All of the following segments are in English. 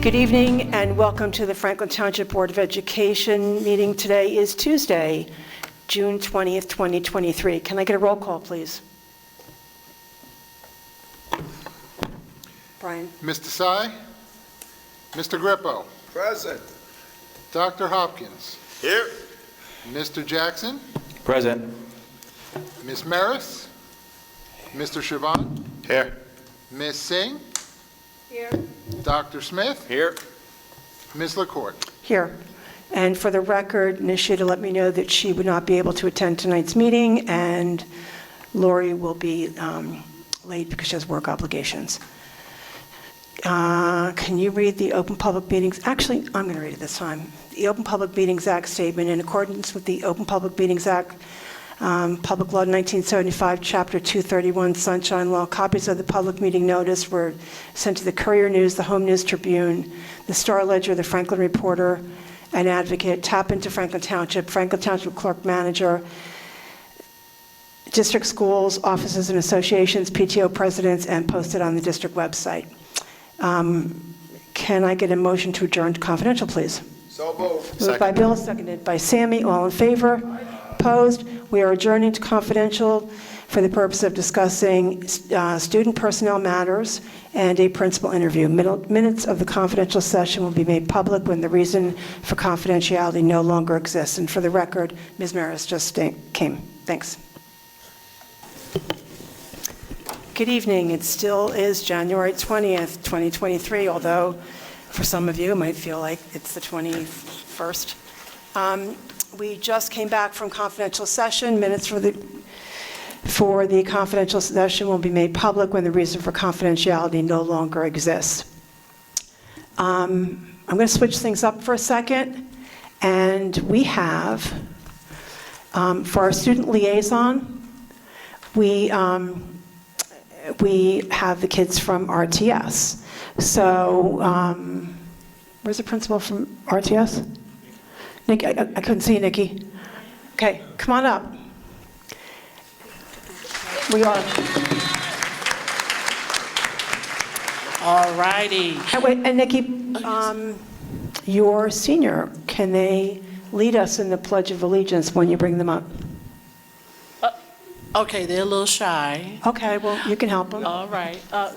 Good evening and welcome to the Franklin Township Board of Education meeting. Today is Tuesday, June 20th, 2023. Can I get a roll call, please? Brian. Mr. Sy? Mr. Grippo? Present. Dr. Hopkins? Here. Mr. Jackson? Present. Ms. Maris? Mr. Shaban? Here. Ms. Singh? Here. Dr. Smith? Here. Ms. LaCourte? Here. And for the record, Nisha to let me know that she would not be able to attend tonight's meeting, and Lori will be late because she has work obligations. Can you read the Open Public Meetings? Actually, I'm going to read it this time. The Open Public Meetings Act statement. In accordance with the Open Public Meetings Act, Public Law 1975, Chapter 231, Sunshine Law, copies of the public meeting notice were sent to the Courier News, the Home News Tribune, the Star Ledger, the Franklin Reporter, and Advocate. Tap into Franklin Township Clerk Manager, district schools, offices and associations, PTO presidents, and posted on the district website. Can I get a motion to adjourn to confidential, please? So moved. Moved by Bill, seconded by Sammy. All in favor? Opposed? We are adjourning to confidential for the purpose of discussing student personnel matters and a principal interview. Minutes of the confidential session will be made public when the reason for confidentiality no longer exists. And for the record, Ms. Maris just came. Thanks. Good evening. It still is January 20th, 2023, although for some of you it might feel like it's the 21st. We just came back from confidential session. Minutes for the confidential session will be made public when the reason for confidentiality no longer exists. I'm going to switch things up for a second, and we have, for our student liaison, we have the kids from RTS. So, where's the principal from RTS? Nick, I couldn't see you, Nikki. Okay, come on up. We are. All righty. And Nikki, your senior, can they lead us in the Pledge of Allegiance when you bring them up? Okay, they're a little shy. Okay, well, you can help them. All right. Young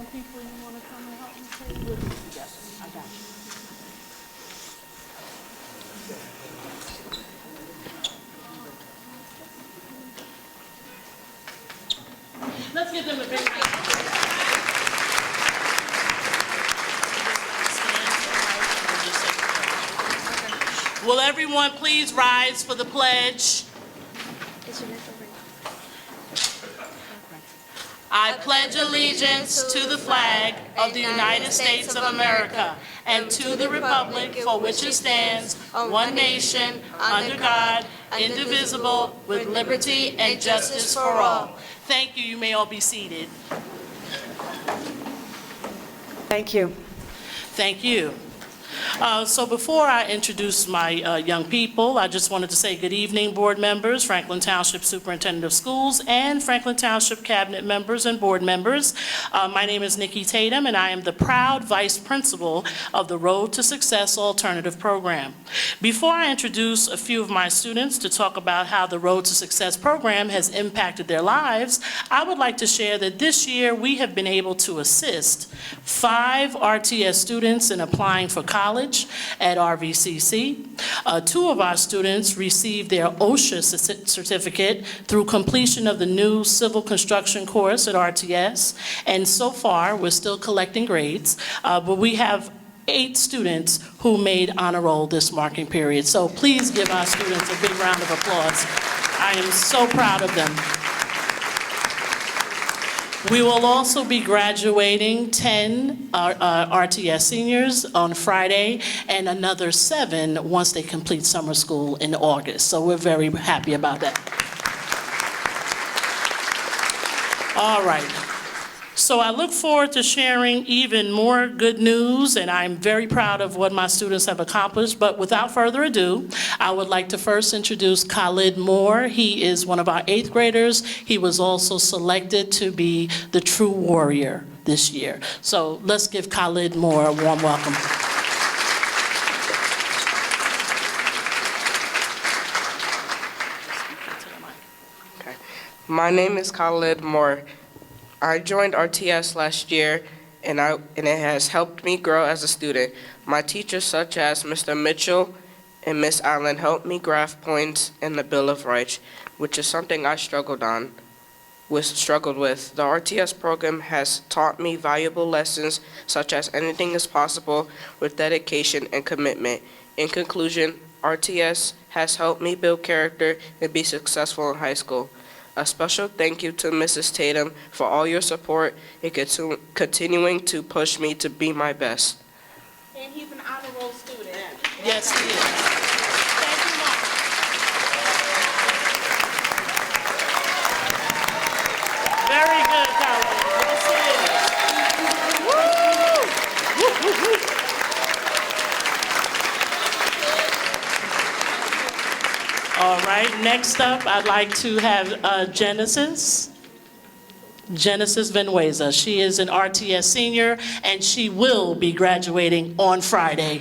people, you want to come and help me? Yes, I got you. Let's give them a big round. Will everyone please rise for the pledge? I pledge allegiance to the flag of the United States of America and to the republic for which it stands, one nation, under God, indivisible, with liberty and justice for all. Thank you. You may all be seated. Thank you. Thank you. So before I introduce my young people, I just wanted to say good evening, board members, Franklin Township Superintendent of Schools, and Franklin Township Cabinet members and board members. My name is Nikki Tatum, and I am the proud Vice Principal of the Road to Success Alternative Program. Before I introduce a few of my students to talk about how the Road to Success program has impacted their lives, I would like to share that this year we have been able to assist 5 RTS students in applying for college at RVCC. 2 of our students received their OSHA certificate through completion of the new civil construction course at RTS. And so far, we're still collecting grades, but we have 8 students who made honor roll this marking period. So please give our students a big round of applause. I am so proud of them. We will also be graduating 10 RTS seniors on Friday and another 7 once they complete summer school in August. So we're very happy about that. All right. So I look forward to sharing even more good news, and I'm very proud of what my students have accomplished. But without further ado, I would like to first introduce Khalid Moore. He is one of our 8th graders. He was also selected to be the True Warrior this year. So let's give Khalid Moore a warm welcome. My name is Khalid Moore. I joined RTS last year, and it has helped me grow as a student. My teachers, such as Mr. Mitchell and Miss Allen, helped me graph points in the Bill of Rights, which is something I struggled with. The RTS program has taught me valuable lessons, such as anything is possible with dedication and commitment. In conclusion, RTS has helped me build character and be successful in high school. A special thank you to Mrs. Tatum for all your support and continuing to push me to be my best. And he's an honor roll student. Yes, he is. Thank you, Mom. Very good, Khalid. Yes, he is. Woo! Woo, woo, woo. All right, next up, I'd like to have Genesis Venueza. She is an RTS senior, and she will be graduating on Friday.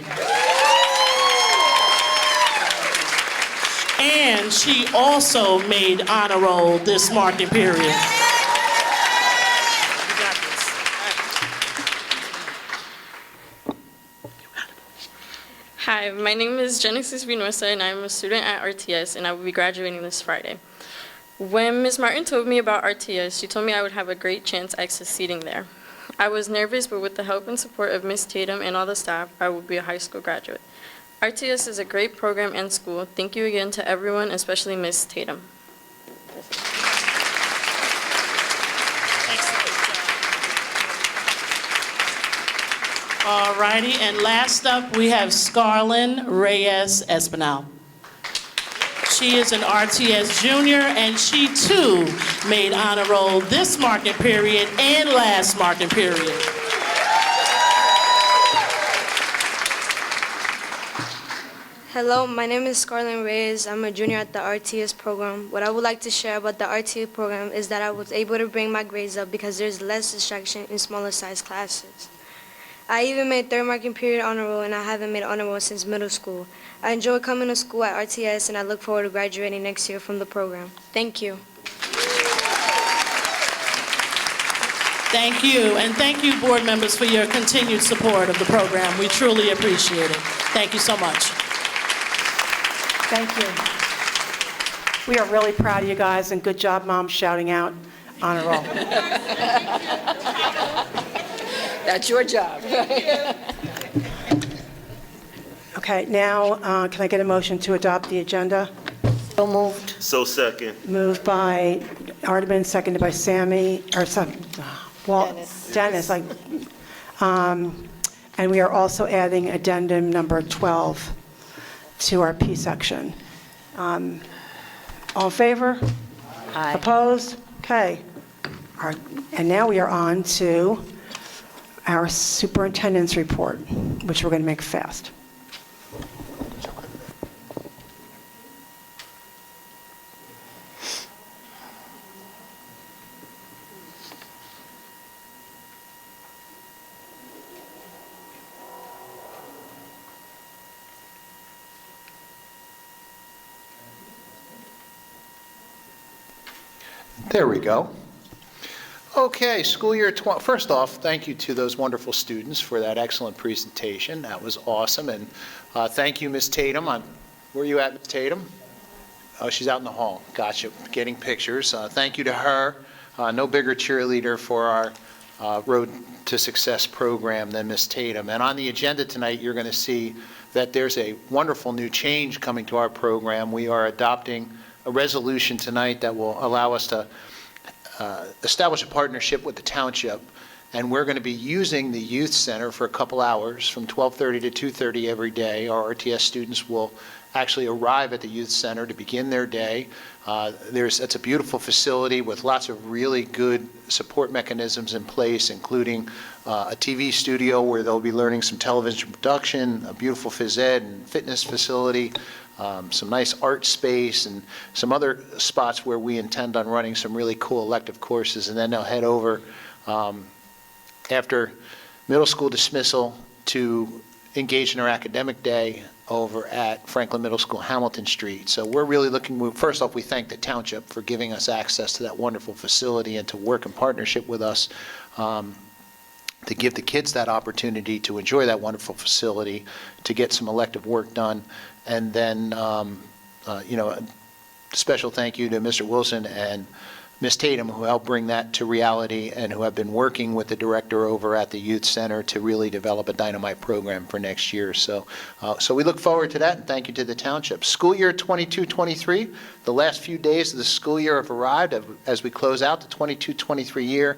And she also made honor roll this marking period. You got this. Hi, my name is Genesis Vinosa, and I'm a student at RTS, and I will be graduating this Friday. When Ms. Martin told me about RTS, she told me I would have a great chance at succeeding there. I was nervous, but with the help and support of Ms. Tatum and all the staff, I will be a high school graduate. RTS is a great program and school. Thank you again to everyone, especially Ms. Tatum. All righty, and last up, we have Scarlyn Reyes Espinal. She is an RTS junior, and she too made honor roll this marking period and last marking period. Hello, my name is Scarlyn Reyes. I'm a junior at the RTS program. What I would like to share about the RTS program is that I was able to bring my grades up because there's less distraction in smaller size classes. I even made third marking period honor roll, and I haven't made honor roll since middle school. I enjoy coming to school at RTS, and I look forward to graduating next year from the program. Thank you. Thank you, and thank you, board members, for your continued support of the program. We truly appreciate it. Thank you so much. Thank you. We are really proud of you guys, and good job, Mom, shouting out honor roll. That's your job. Okay, now, can I get a motion to adopt the agenda? So moved. So second. Moved by Ardeman, seconded by Sammy, or Dennis. And we are also adding addendum number 12 to our P section. All in favor? Aye. Opposed? Okay. And now we are on to our superintendent's report, which we're going to make fast. There we go. Okay, school year 20. First off, thank you to those wonderful students for that excellent presentation. That was awesome. And thank you, Ms. Tatum. Where are you at, Ms. Tatum? Oh, she's out in the hall. Gotcha. Getting pictures. Thank you to her. No bigger cheerleader for our Road to Success program than Ms. Tatum. And on the agenda tonight, you're going to see that there's a wonderful new change coming to our program. We are adopting a resolution tonight that will allow us to establish a partnership with the Township, and we're going to be using the youth center for a couple hours from 12:30 to 2:30 every day. Our RTS students will actually arrive at the youth center to begin their day. It's a beautiful facility with lots of really good support mechanisms in place, including a TV studio where they'll be learning some television production, a beautiful phys ed and fitness facility, some nice art space, and some other spots where we intend on running some really cool elective courses. And then they'll head over after middle school dismissal to engage in our academic day over at Franklin Middle School, Hamilton Street. So we're really looking, first off, we thank the Township for giving us access to that wonderful facility and to work in partnership with us to give the kids that opportunity to enjoy that wonderful facility, to get some elective work done. And then, a special thank you to Mr. Wilson and Ms. Tatum, who helped bring that to reality and who have been working with the director over at the Youth Center to really develop a dynamite program for next year. So we look forward to that, and thank you to the Township. School year 22-23, the last few days of the school year have arrived as we close out the 22-23 year.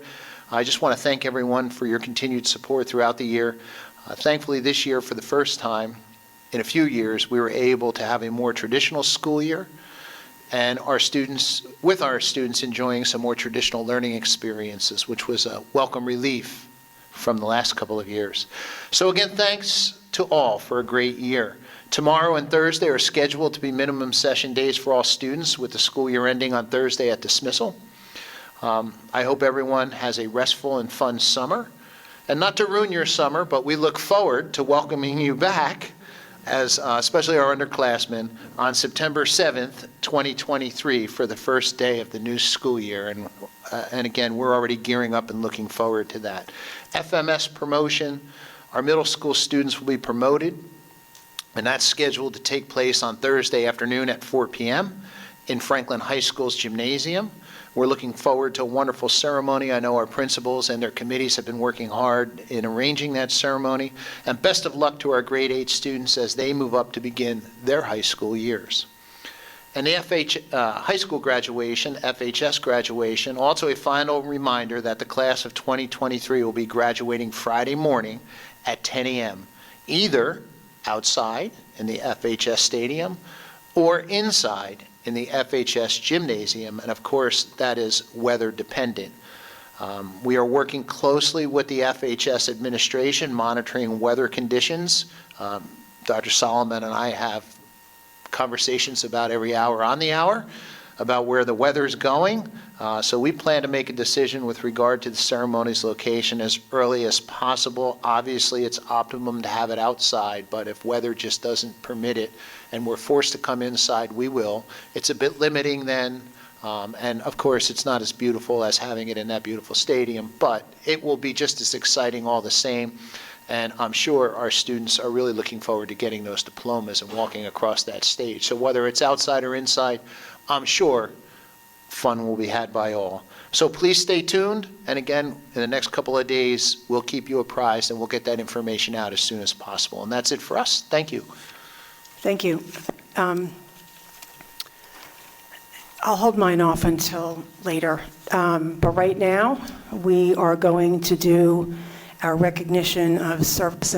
I just want to thank everyone for your continued support throughout the year. Thankfully, this year, for the first time in a few years, we were able to have a more traditional school year, and our students enjoying some more traditional learning experiences, which was a welcome relief from the last couple of years. So again, thanks to all for a great year. Tomorrow and Thursday are scheduled to be minimum session days for all students, with the school year ending on Thursday at dismissal. I hope everyone has a restful and fun summer. And not to ruin your summer, but we look forward to welcoming you back, as especially our underclassmen, on September 7th, 2023, for the first day of the new school year. And again, we're already gearing up and looking forward to that. FMS promotion, our middle school students will be promoted, and that's scheduled to take place on Thursday afternoon at 4 p.m. in Franklin High School's gymnasium. We're looking forward to a wonderful ceremony. I know our principals and their committees have been working hard in arranging that ceremony. And best of luck to our grade 8 students as they move up to begin their high school years. And the high school graduation, FHS graduation, also a final reminder that the class of 2023 will be graduating Friday morning at 10 a.m., either outside in the FHS stadium or inside in the FHS gymnasium, and of course that is weather dependent. We are working closely with the FHS administration, monitoring weather conditions. Dr. Solomon and I have conversations about every hour on the hour about where the weather is going. So we plan to make a decision with regard to the ceremony's location as early as possible. Obviously, it's optimum to have it outside, but if weather just doesn't permit it and we're forced to come inside, we will. It's a bit limiting then, and of course, it's not as beautiful as having it in that beautiful stadium, but it will be just as exciting all the same. And I'm sure our students are really looking forward to getting those diplomas and walking across that stage. So whether it's outside or inside, I'm sure fun will be had by all. So please stay tuned. And again, in the next couple of days, we'll keep you apprised and we'll get that information out as soon as possible. And that's it for us. Thank you. Thank you. I'll hold mine off until later. But right now, we are going to do our recognition of service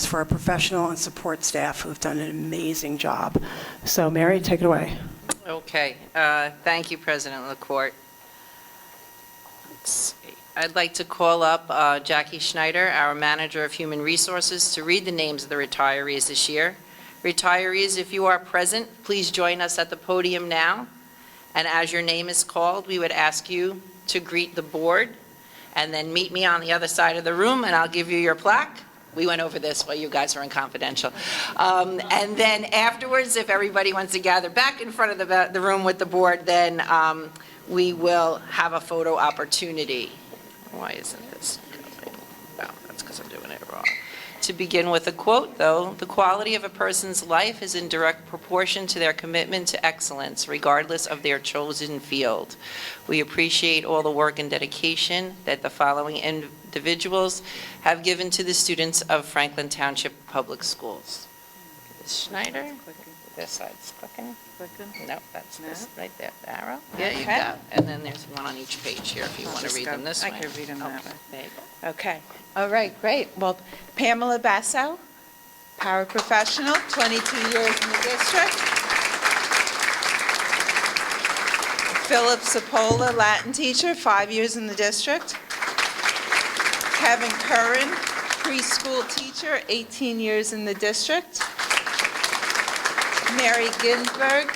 for our professional and support staff who've done an amazing job. So Mary, take it away. Okay. Thank you, President LaCourte. Let's see. I'd like to call up Jackie Schneider, our Manager of Human Resources, to read the names of the retirees this year. Retirees, if you are present, please join us at the podium now. And as your name is called, we would ask you to greet the board and then meet me on the other side of the room, and I'll give you your plaque. We went over this while you guys were in confidential. And then afterwards, if everybody wants to gather back in front of the room with the board, then we will have a photo opportunity. Why isn't this going? Oh, that's because I'm doing it wrong. To begin with a quote, though, the quality of a person's life is in direct proportion to their commitment to excellence, regardless of their chosen field. We appreciate all the work and dedication that the following individuals have given to the students of Franklin Township Public Schools. Ms. Schneider, this side's clicking. No, that's this right there, the arrow. Yeah, you Okay. go. And then there's one on each page here if you want to read them this way. I can read them that way. There you go. Okay. All right, great. Well, Pamela Basso, paraprofessional, 22 years in the district. Philip Cipolla, Latin teacher, 5 years in the district. Kevin Curran, preschool teacher, 18 years in the district. Mary Ginsberg,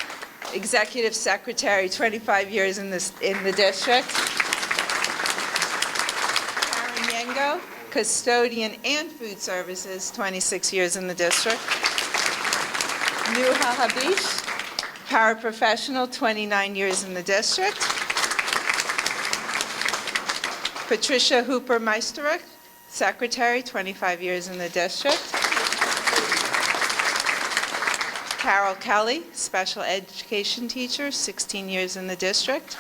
executive secretary, 25 years in the district. custodian and food services, 26 years in the district. Nuha Habish, paraprofessional, 29 years in the district. Patricia Hooper Meisterich, secretary, 25 years in the district. Carol Kelly, special education teacher, 16 years in the district.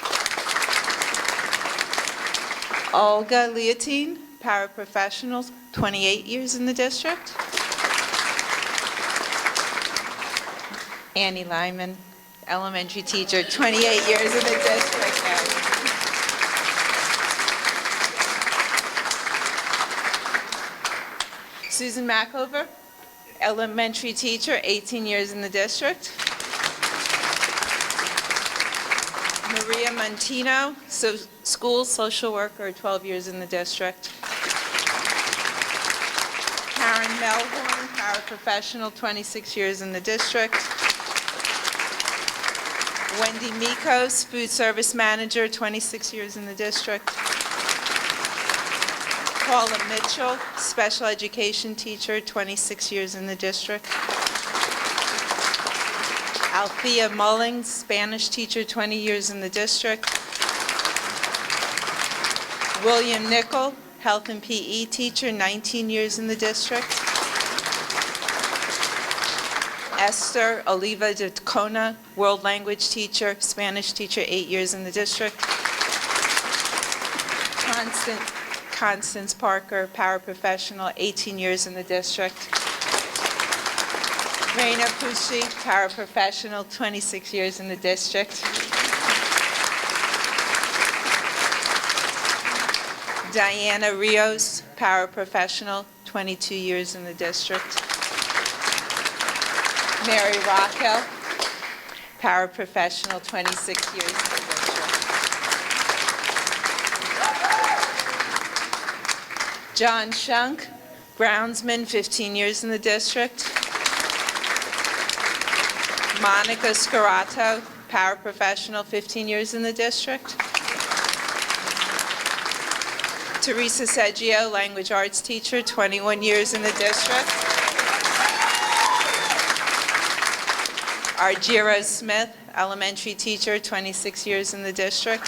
Olga Leontine, paraprofessional, 28 years in the district. Annie Lyman, elementary teacher, 28 years in the district. Susan Mackover, elementary teacher, 18 years in the district. Maria Montino, school social worker, 12 years in the district. Karen Melhorn, paraprofessional, 26 years in the district. Wendy Mikos, food service manager, 26 years in the district. Paula Mitchell, special education teacher, 26 years in the district. Althea Mullings, Spanish teacher, 20 years in the district. William Nickel, health and PE teacher, 19 years in the district. Esther Oliva de Tacona, world language teacher, Spanish teacher, 8 years in the district. Constance Parker, paraprofessional, 18 years in the district. Raina Pucci, paraprofessional, 26 years in the district. Diana Rios, paraprofessional, 22 years in the district. Mary Rockwell, paraprofessional, 26 years in the district. John Shunk, groundsman, 15 years in the district. Monica Scarato, paraprofessional, 15 years in the district. Teresa Seggio, language arts teacher, 21 years in the district. Argiro Smith, elementary teacher, 26 years in the district.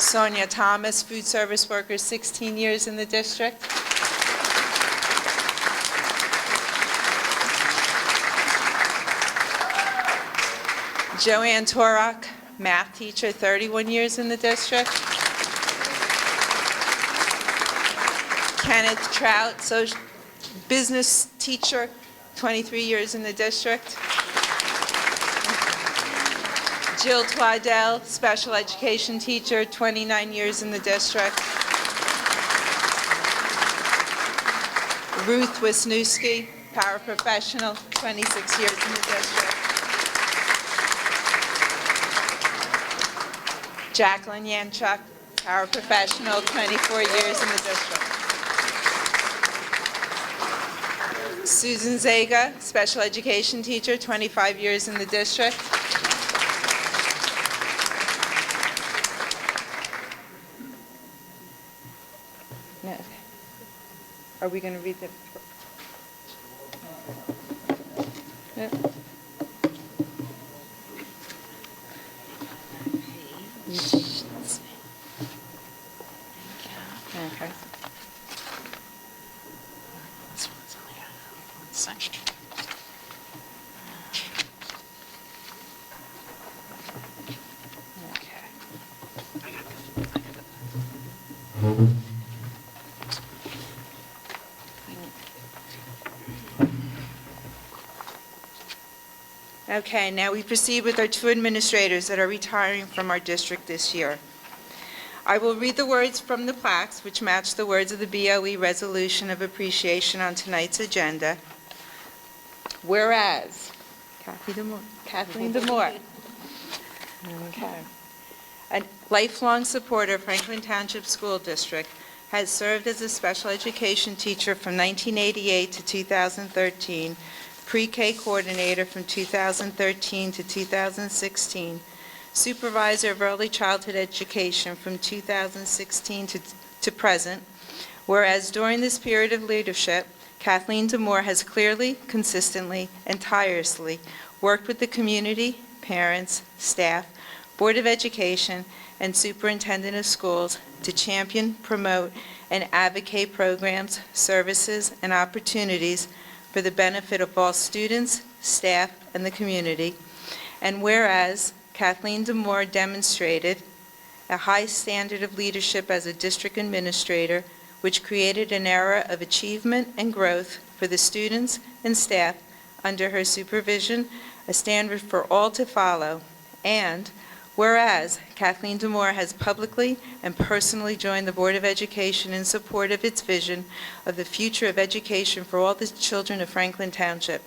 Sonia Thomas, food service worker, 16 years in the district. Joanne Torok, math teacher, 31 years in the district. Kenneth Trout, business teacher, 23 years in the district. Jill Twaddell, special education teacher, 29 years in the district. Ruth Wisniewski, paraprofessional, 26 years in the district. Jacqueline Yanchuk, paraprofessional, 24 years in the district. Susan Zaga, special education teacher, 25 years in the district. No. Are we going to read the... No. Okay. Okay, now we proceed with our two administrators that are retiring from our district this year. I will read the words from the plaques, which match the words of the BOE Resolution of Appreciation on tonight's agenda. Whereas, Kathleen Demore. Okay. A lifelong supporter of Franklin Township School District, has served as a special education teacher from 1988 to 2013, pre-K coordinator from 2013 to 2016, Supervisor of Early Childhood Education from 2016 to present, whereas during this period of leadership, Kathleen DeMoore has clearly, consistently, and tirelessly worked with the community, parents, staff, Board of Education, and Superintendent of Schools to champion, promote, and advocate programs, services, and opportunities for the benefit of all students, staff, and the community. And whereas Kathleen DeMoore demonstrated a high standard of leadership as a district administrator, which created an era of achievement and growth for the students and staff under her supervision, a standard for all to follow. And whereas Kathleen DeMoore has publicly and personally joined the Board of Education in support of its vision of the future of education for all the children of Franklin Township.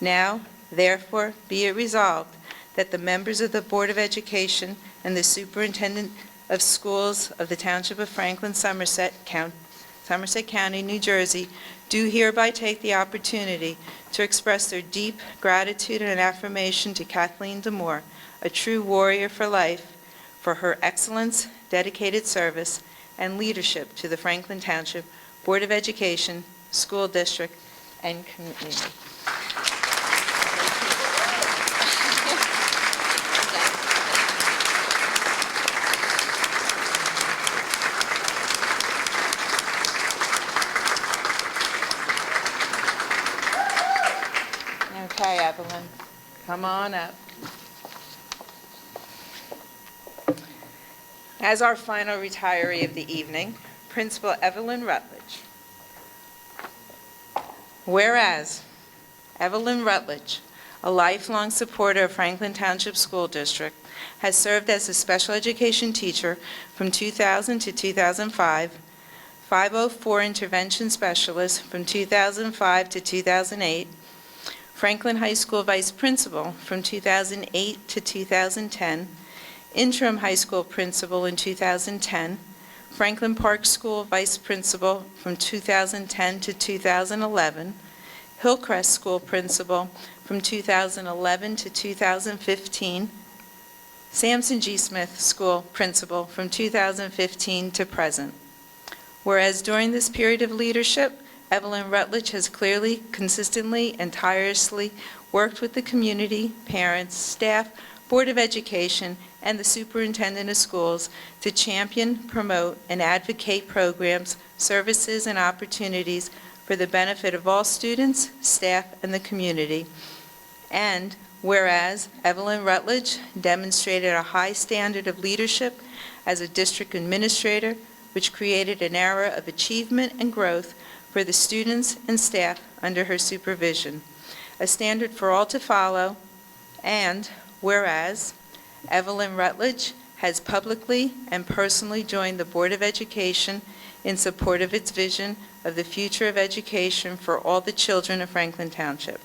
Now, therefore, be it resolved that the members of the Board of Education and the Superintendent of Schools of the Township of Franklin, Somerset County, New Jersey, do hereby take the opportunity to express their deep gratitude and affirmation to Kathleen DeMoore, a true warrior for life, for her excellence, dedicated service, and leadership to the Franklin Township Board of Education, School District, and community. Okay, Evelyn, come on up. As our final retiree of the evening, Principal Evelyn Rutledge. Whereas Evelyn Rutledge, a lifelong supporter of Franklin Township School District, has served as a special education teacher from 2000 to 2005, 504 intervention specialist from 2005 to 2008, Franklin High School Vice Principal from 2008 to 2010, Interim High School Principal in 2010, Franklin Park School Vice Principal from 2010 to 2011, Hillcrest School Principal from 2011 to 2015, Sampson G. Smith School Principal from 2015 to present. Whereas during this period of leadership, Evelyn Rutledge has clearly, consistently, and tirelessly worked with the community, parents, staff, Board of Education, and the Superintendent of Schools to champion, promote, and advocate programs, services, and opportunities for the benefit of all students, staff, and the community. And whereas Evelyn Rutledge demonstrated a high standard of leadership as a district administrator, which created an era of achievement and growth for the students and staff under her supervision, a standard for all to follow. And whereas Evelyn Rutledge has publicly and personally joined the Board of Education in support of its vision of the future of education for all the children of Franklin Township.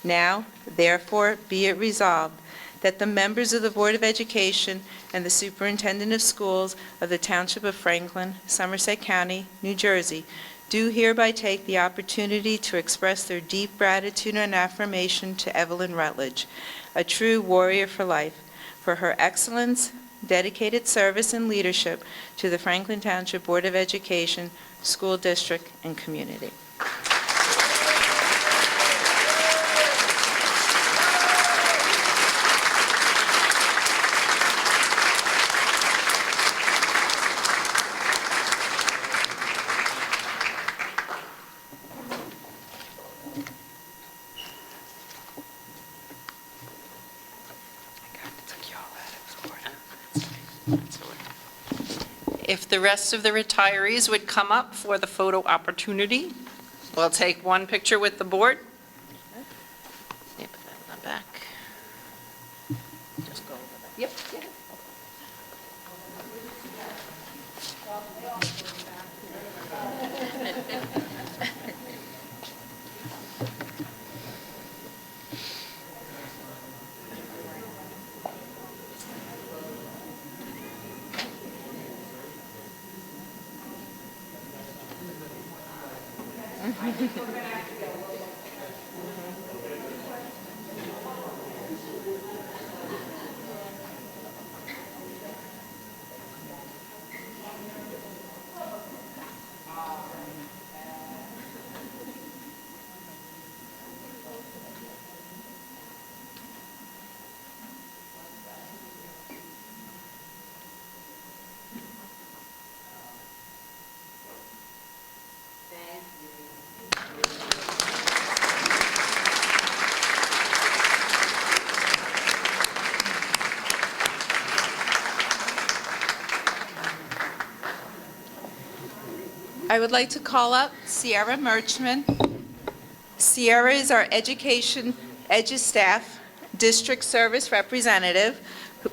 Now, therefore, be it resolved that the members of the Board of Education and the Superintendent of Schools of the Township of Franklin, Somerset County, New Jersey, do hereby take the opportunity to express their deep gratitude and affirmation to Evelyn Rutledge, a true warrior for life, for her excellence, dedicated service, and leadership to the Franklin Township Board of Education, School District, and community. If the rest of the retirees would come up for the photo opportunity, we'll take one picture with the board. Yeah, put that in the back. Just go over that. Yep. Yeah. I would like to call up Sierra Merchman. Sierra is our EduStaff District Service Representative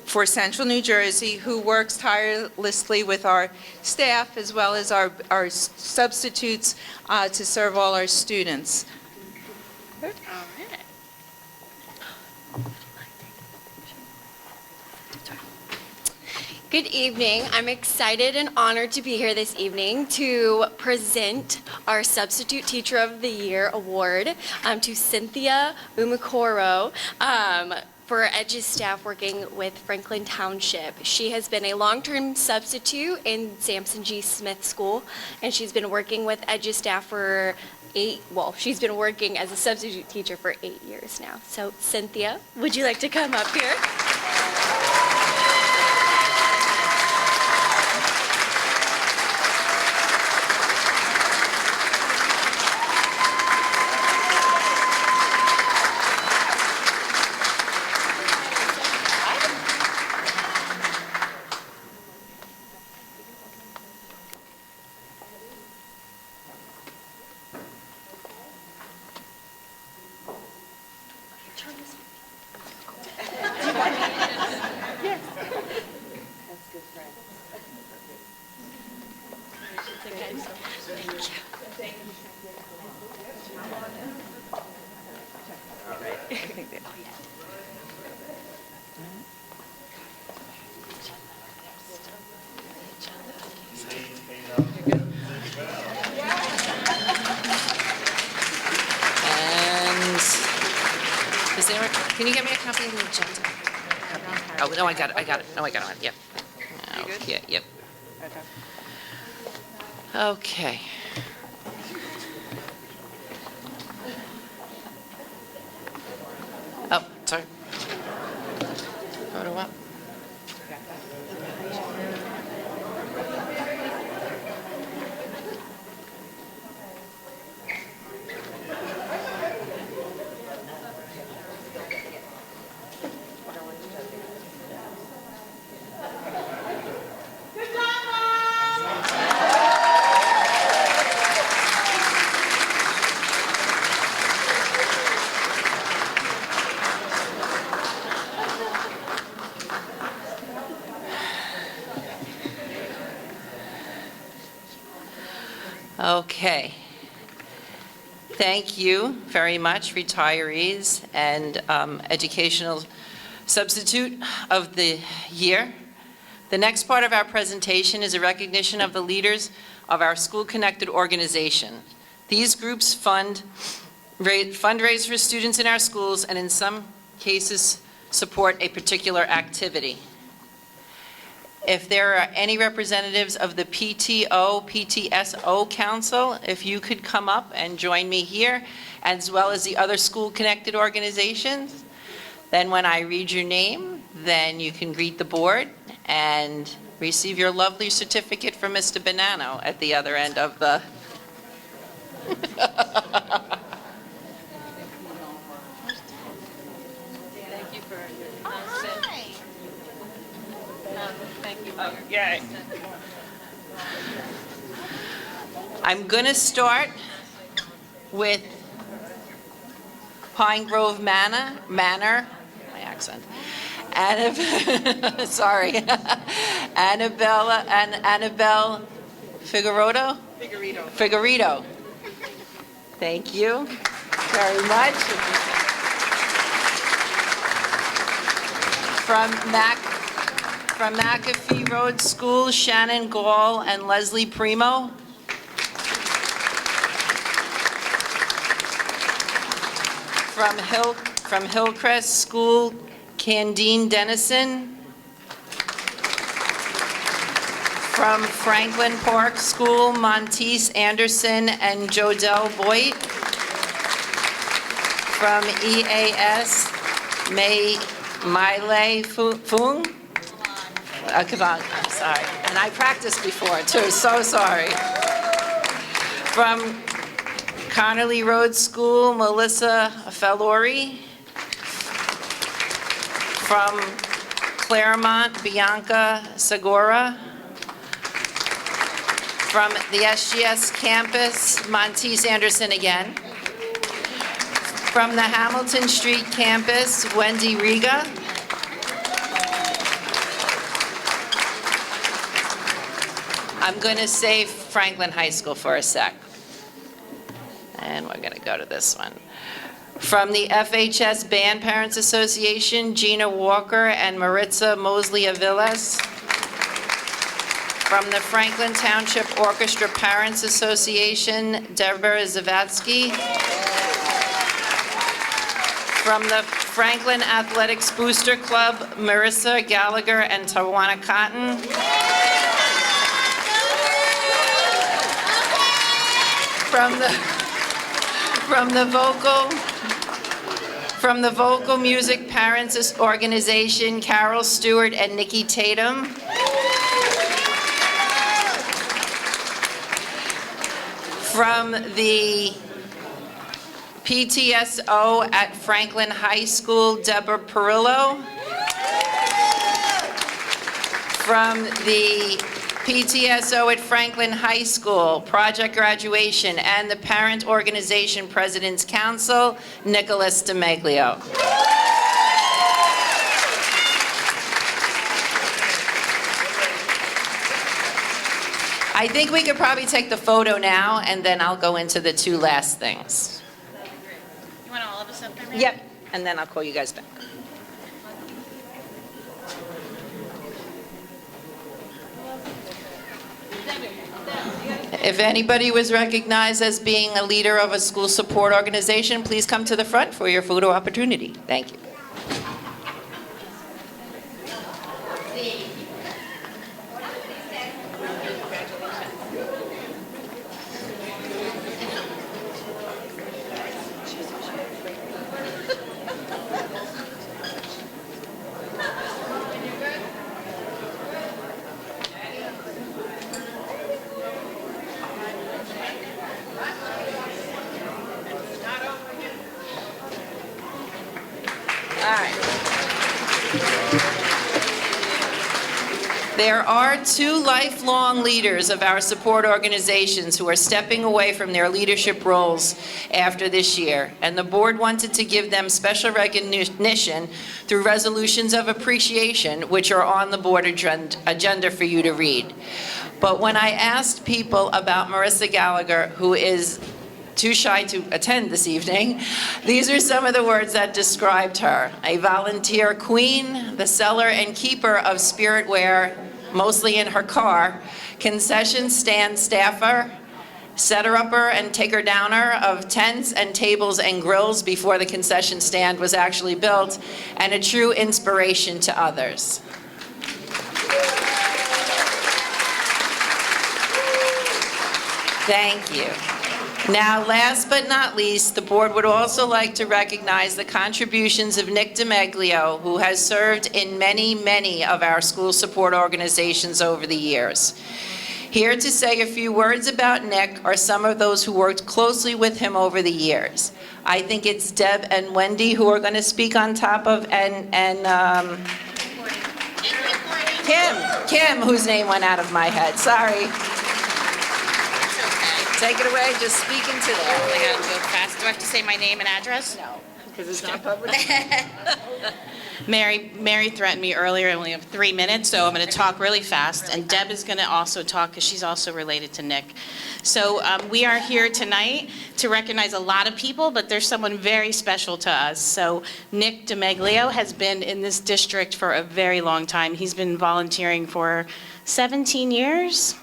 for Central New Jersey, who works tirelessly with our staff as well as our substitutes to serve all our students. Good evening. I'm excited and honored to be here this evening to present our Substitute Teacher of the Year award to Cynthia Umakoro for EduStaff working with Franklin Township. She has been a long-term substitute in Sampson G. Smith School, and she's been working with EduStaff for she's been working as a substitute teacher for 8 years now. So Cynthia, would you like to come up here? Can you get me a copy of the agenda? Oh, no, I got it. No, I got it. Yep. Okay, yep. Okay. Oh, sorry. Photo up. Okay. Thank you very much, retirees and Educational Substitute of the Year. The next part of our presentation is a recognition of the leaders of our school-connected organization. These groups fundraise for students in our schools and in some cases support a particular activity. If there are any representatives of the PTSO Council, if you could come up and join me here, as well as the other school-connected organizations. Then when I read your name, then you can greet the board and receive your lovely certificate from Mr. Bonanno at the other end of the... Okay. I'm going to start with Pine Grove Manor, my accent. Sorry. Annabelle Figueroa? Figueredo. Thank you very much. From McAfee Road School, Shannon Gall and Leslie Primo. From Hillcrest School, Candine Dennison. From Franklin Park School, Monteese Anderson and Jodelle Boyd. From EAS, Maile Fung. I'm sorry. And I practiced before, too. So sorry. From Connerly Road School, Melissa Fellori. From Claremont, Bianca Segura. From the SGS campus, Monteith Anderson again. From the Hamilton Street campus, Wendy Riga. I'm going to save Franklin High School for a sec. And we're going to go to this one. From the FHS Band Parents Association, Gina Walker and Maritza Mosley-Aviles. From the Franklin Township Orchestra Parents Association, Deborah Zavatsky. From the Franklin Athletics Booster Club, Marissa Gallagher and Tawana Cotton. From the Vocal Music Parents Organization, Carol Stewart and Nikki Tatum. From the PTSO at Franklin High School, Deborah Perillo. From the PTSO at Franklin High School, Project Graduation, and the Parent Organization President's Council, Nicholas DiMaglio. I think we could probably take the photo now, and then I'll go into the two last things. You want all of us up there, Mary? Yep, and then I'll call you guys back. If anybody was recognized as being a leader of a school support organization, please come to the front for your photo opportunity. Thank you. There are two lifelong leaders of our support organizations who are stepping away from their leadership roles after this year, and the board wanted to give them special recognition through resolutions of appreciation, which are on the board agenda for you to read. But when I asked people about Marissa Gallagher, who is too shy to attend this evening, these are some of the words that described her. A volunteer queen, the seller and keeper of spiritware, mostly in her car, concession stand staffer, setter-upper and taker-downer of tents and tables and grills before the concession stand was actually built, and a true inspiration to others. Thank you. Now, last but not least, the board would also like to recognize the contributions of Nick DiMaglio, who has served in many, many of our school support organizations over the years. Here to say a few words about Nick are some of those who worked closely with him over the years. I think it's Deb and Wendy who are going to speak on top of, Kim, whose name went out of my head, sorry. Take it away, just speak into there. I gotta go fast. Do I have to say my name and address? No, because it's not public. Mary threatened me earlier, I only have 3 minutes, so I'm going to talk really fast. And Deb is going to also talk because she's also related to Nick. So we are here tonight to recognize a lot of people, but there's someone very special to us. So Nick DiMaglio has been in this district for a very long time. He's been volunteering for 17 years,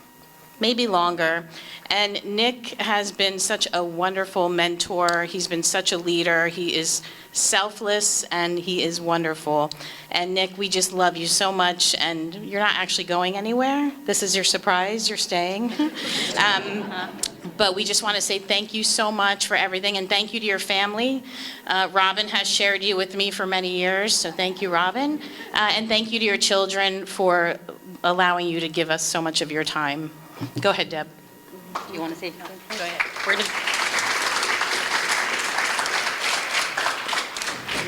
maybe longer. And Nick has been such a wonderful mentor. He's been such a leader. He is selfless and he is wonderful. And Nick, we just love you so much, and you're not actually going anywhere. This is your surprise, you're staying. But we just want to say thank you so much for everything, and thank you to your family. Robin has shared you with me for many years, so thank you, Robin. And thank you to your children for allowing you to give us so much of your time. Go ahead, Deb. You want to say something? Go ahead.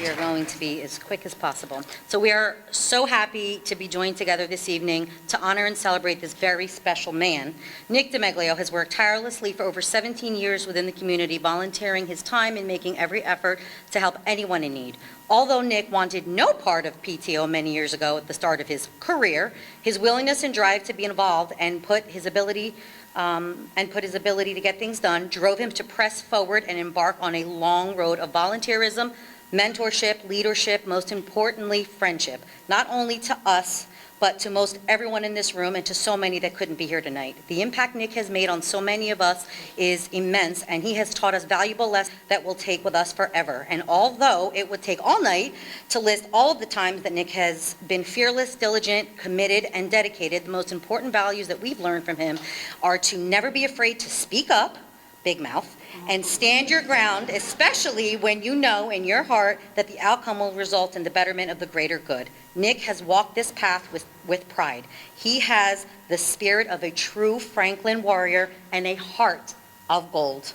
we are going to be as quick as possible. So we are so happy to be joined together this evening to honor and celebrate this very special man. Nick DiMeglio has worked tirelessly for over 17 years within the community, volunteering his time and making every effort to help anyone in need. Although Nick wanted no part of PTO many years ago at the start of his career, his willingness and drive to be involved and put his ability to get things done drove him to press forward and embark on a long road of volunteerism, mentorship, leadership, most importantly, friendship, not only to us, but to most everyone in this room and to so many that couldn't be here tonight. The impact Nick has made on so many of us is immense, and he has taught us valuable lessons that we'll take with us forever. And although it would take all night to list all of the times that Nick has been fearless, diligent, committed, and dedicated, the most important values that we've learned from him are to never be afraid to speak up, big mouth, and stand your ground, especially when you know in your heart that the outcome will result in the betterment of the greater good. Nick has walked this path with pride. He has the spirit of a true Franklin warrior and a heart of gold.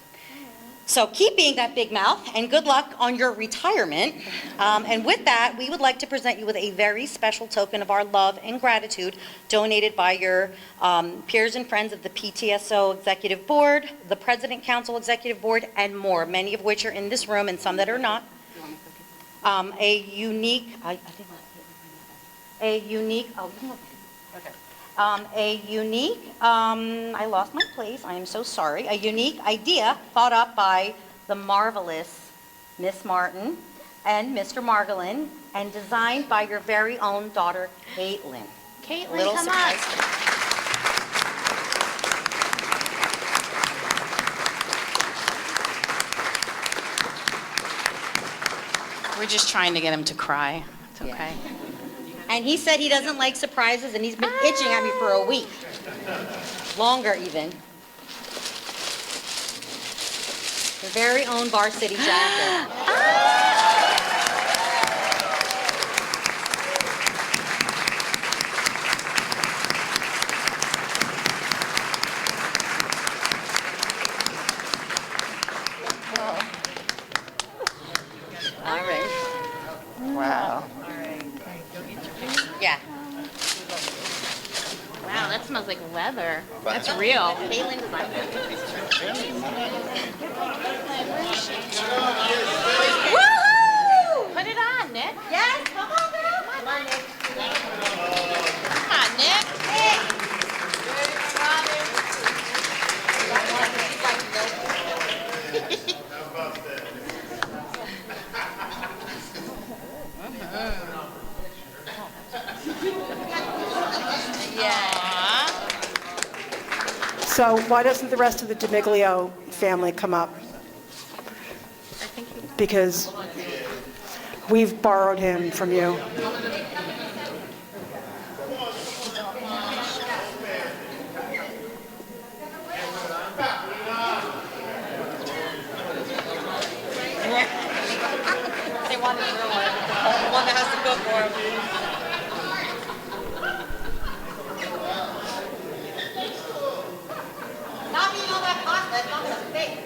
So keep being that big mouth, and good luck on your retirement. And with that, we would like to present you with a very special token of our love and gratitude donated by your peers and friends of the PTSO Executive Board, the President Council Executive Board, and more, many of which are in this room and some that are not. A unique, I lost my place, I am so sorry, a unique idea thought up by the marvelous Miss Martin and Mr. Margolin, and designed by your very own daughter, Caitlin. Caitlin, come on. We're just trying to get him to cry. It's okay. And he said he doesn't like surprises, and he's been itching at me for a week. Longer even. Your very own varsity jacket. All right. Wow. Yeah. Wow, that smells like leather. That's real. Caitlin designed it. Woo! Put it on, Nick. Yes, come on, girl. Come on, Nick. Come on, Nick. So why doesn't the rest of the DiMeglio family come up? Because we've borrowed him from you. They want the real one. The one that has to cook for him. Not being all that pasta, it's not gonna fake.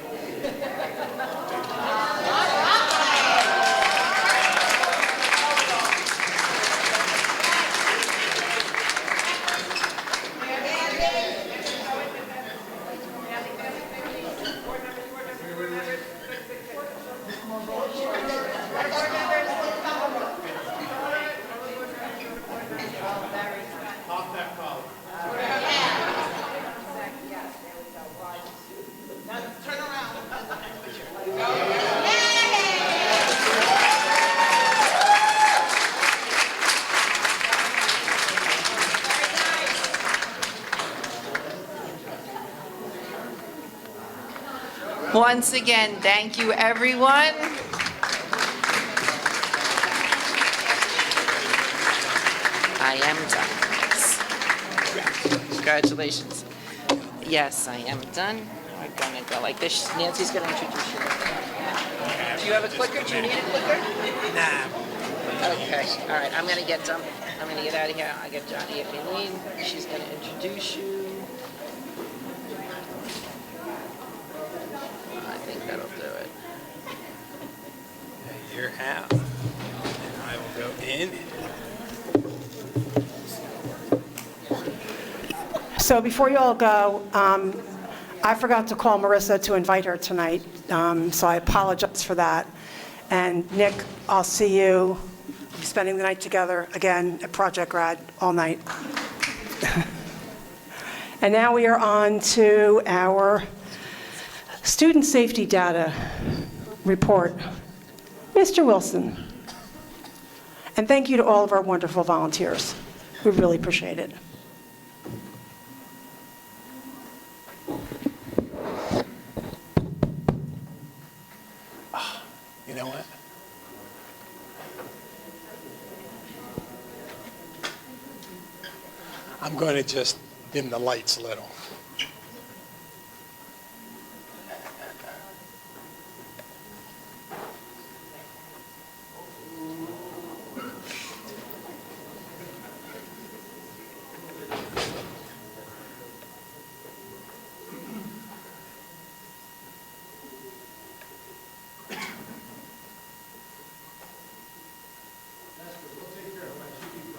Once again, thank you, everyone. I am done. Congratulations. Yes, I am done. We're gonna go like this. Nancy's gonna introduce you. Do you have a clicker? Do you need a clicker? Nah. Okay, all right, I'm gonna get out of here. I'll get Johnny if you need. She's gonna introduce you. I think that'll do it. You're out. in. So before you all go, I forgot to call Marissa to invite her tonight, so I apologize for that. And Nick, I'll see you. We'll be spending the night together again at Project Grad all night. And now we are on to our student safety data report. Mr. Wilson. And thank you to all of our wonderful volunteers. We really appreciate it. You know what? I'm going to just dim the lights a little.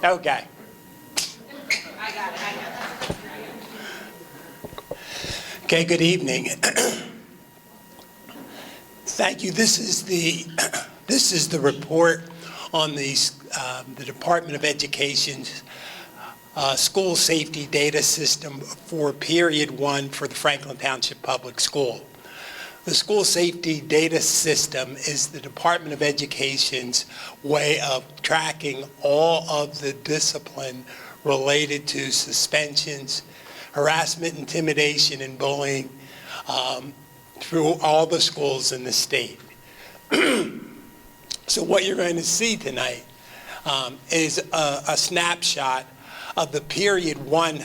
Okay. Okay, good evening. Thank you. This is the report on the Department of Education's school safety data system for period 1 for the Franklin Township Public School. The school safety data system is the Department of Education's way of tracking all of the discipline related to suspensions, harassment, intimidation, and bullying through all the schools in the state. So what you're going to see tonight is a snapshot of the period 1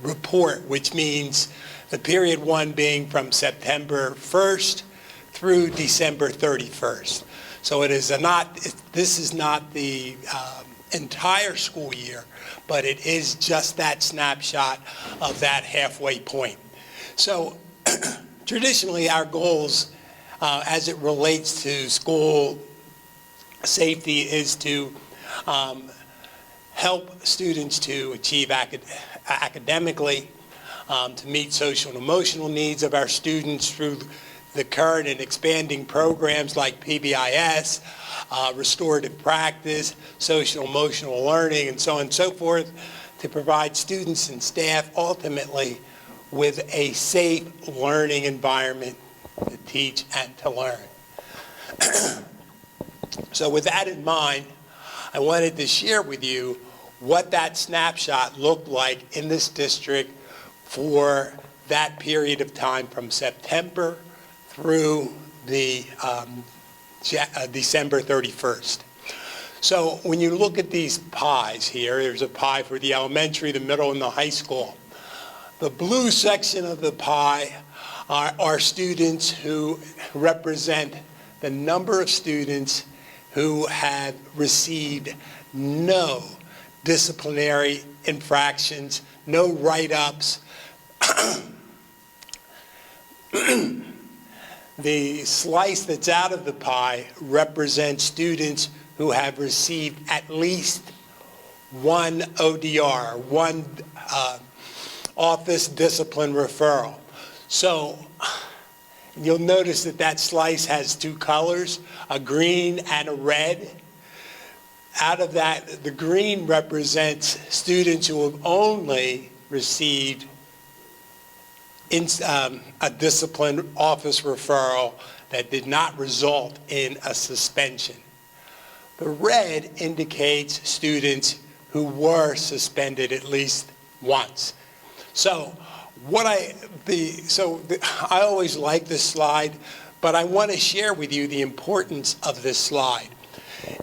report, which means the period 1 being from September 1st through December 31st. So this is not the entire school year, but it is just that snapshot of that halfway point. So traditionally our goals as it relates to school safety is to help students to achieve academically, to meet social and emotional needs of our students through the current and expanding programs like PBIS, restorative practice, social emotional learning, and so on and so forth, to provide students and staff ultimately with a safe learning environment to teach and to learn. So with that in mind, I wanted to share with you what that snapshot looked like in this district for that period of time from September through the December 31st. So when you look at these pies here, there's a pie for the elementary, the middle, and the high school. The blue section of the pie are students who represent the number of students who have received no disciplinary infractions, no write-ups. The slice that's out of the pie represents students who have received at least one ODR, one office discipline referral. So you'll notice that that slice has two colors, a green and a red. Out of that, the green represents students who have only received a discipline office referral that did not result in a suspension. The red indicates students who were suspended at least once. So I always like this slide, but I want to share with you the importance of this slide.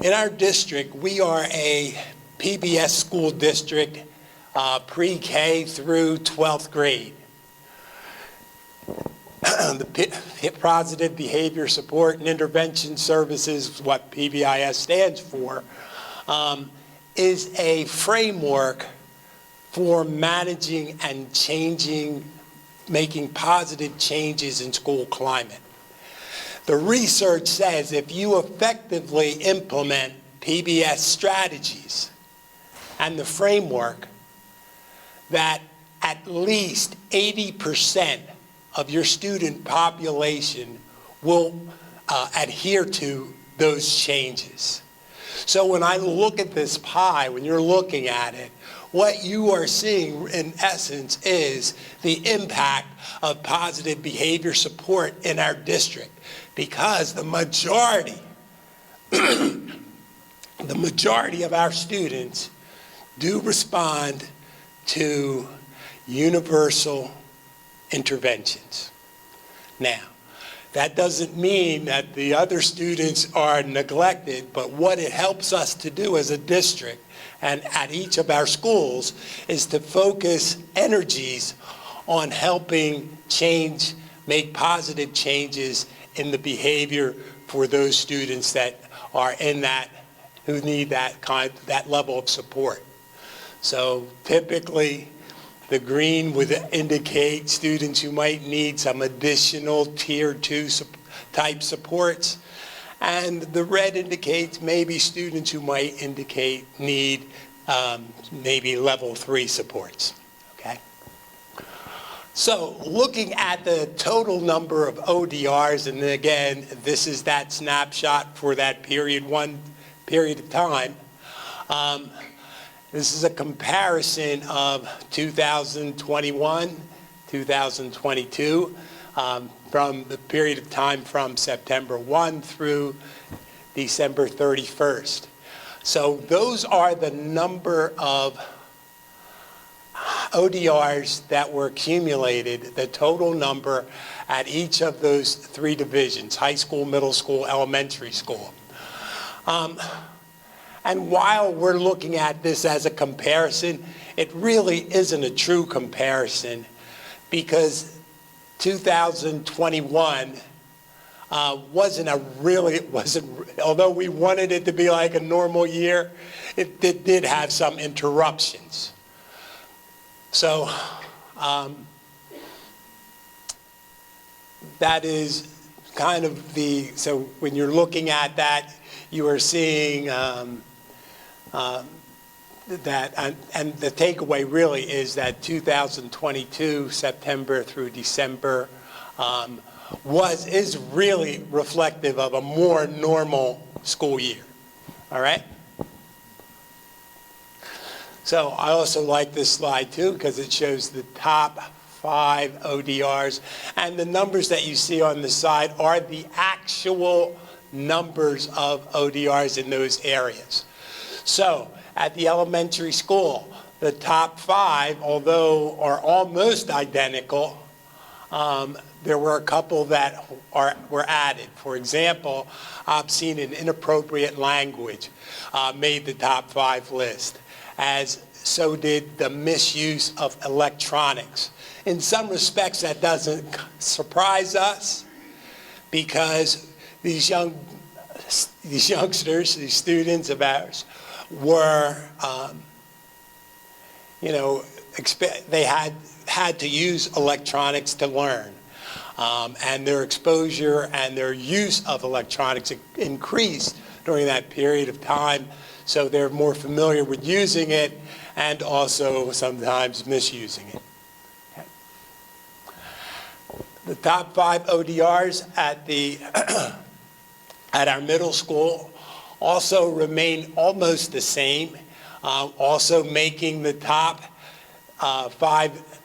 In our district, we are a PBS school district, pre-K through 12th grade. The Positive Behavior Support and Intervention Services, what PBIS stands for, is a framework for managing and making positive changes in school climate. The research says if you effectively implement PBS strategies and the framework that at least 80% of your student population will adhere to those changes. So when I look at this pie, when you're looking at it, what you are seeing in essence is the impact of positive behavior support in our district, because the majority of our students do respond to universal interventions. Now, that doesn't mean that the other students are neglected, but what it helps us to do as a district and at each of our schools is to focus energies on helping change, make positive changes in the behavior for those students that are in that, who need that level of support. So typically, the green would indicate students who might need some additional Tier 2 type supports, and the red indicates maybe students who might need maybe level 3 supports, okay? So looking at the total number of ODRs, and again, this is that snapshot for that period of time. This is a comparison of 2021, 2022, from the period of time from September 1 through December 31st. So those are the number of ODRs that were accumulated, the total number at each of those 3 divisions, high school, middle school, elementary school. And while we're looking at this as a comparison, it really isn't a true comparison, because 2021 although we wanted it to be like a normal year, it did have some interruptions. So that is kind of so when you're looking at that, you are seeing that, and the takeaway really is that 2022, September through December, is really reflective of a more normal school year. All right? So I also like this slide too, because it shows the top 5 ODRs, and the numbers that you see on the side are the actual numbers of ODRs in those areas. So at the elementary school, the top 5, although are almost identical, there were a couple that were added. For example, obscene and inappropriate language made the top 5 list, as so did the misuse of electronics. In some respects, that doesn't surprise us, because these youngsters, these students of ours, were, they had to use electronics to learn. And their exposure and their use of electronics increased during that period of time, so they're more familiar with using it and also sometimes misusing it. Okay. The top 5 ODRs at our middle school also remain almost the same, also making the top 5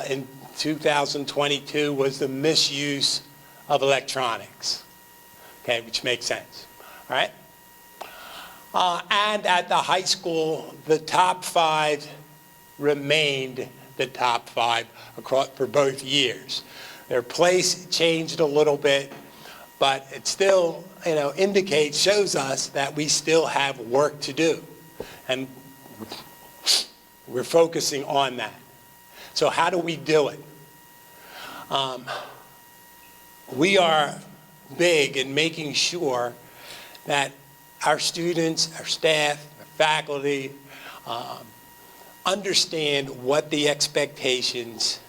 in 2022 was the misuse of electronics, okay, which makes sense, all right? And at the high school, the top 5 remained the top 5 across for both years. Their place changed a little bit, but it still, shows us that we still have work to do, and we're focusing on that. So how do we do it? We are big in making sure that our students, our staff, our faculty understand what the expectations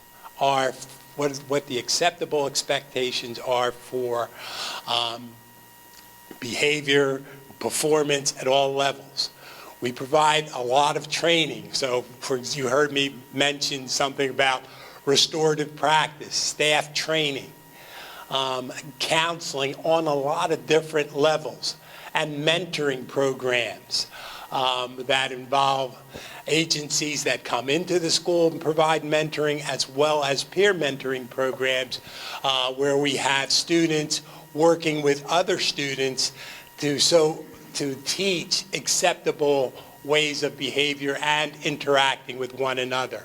are, what the acceptable expectations are for behavior, performance at all levels. We provide a lot of training. So you heard me mention something about restorative practice, staff training, counseling on a lot of different levels, and mentoring programs that involve agencies that come into the school and provide mentoring, as well as peer mentoring programs where we have students working with other students to teach acceptable ways of behavior and interacting with one another.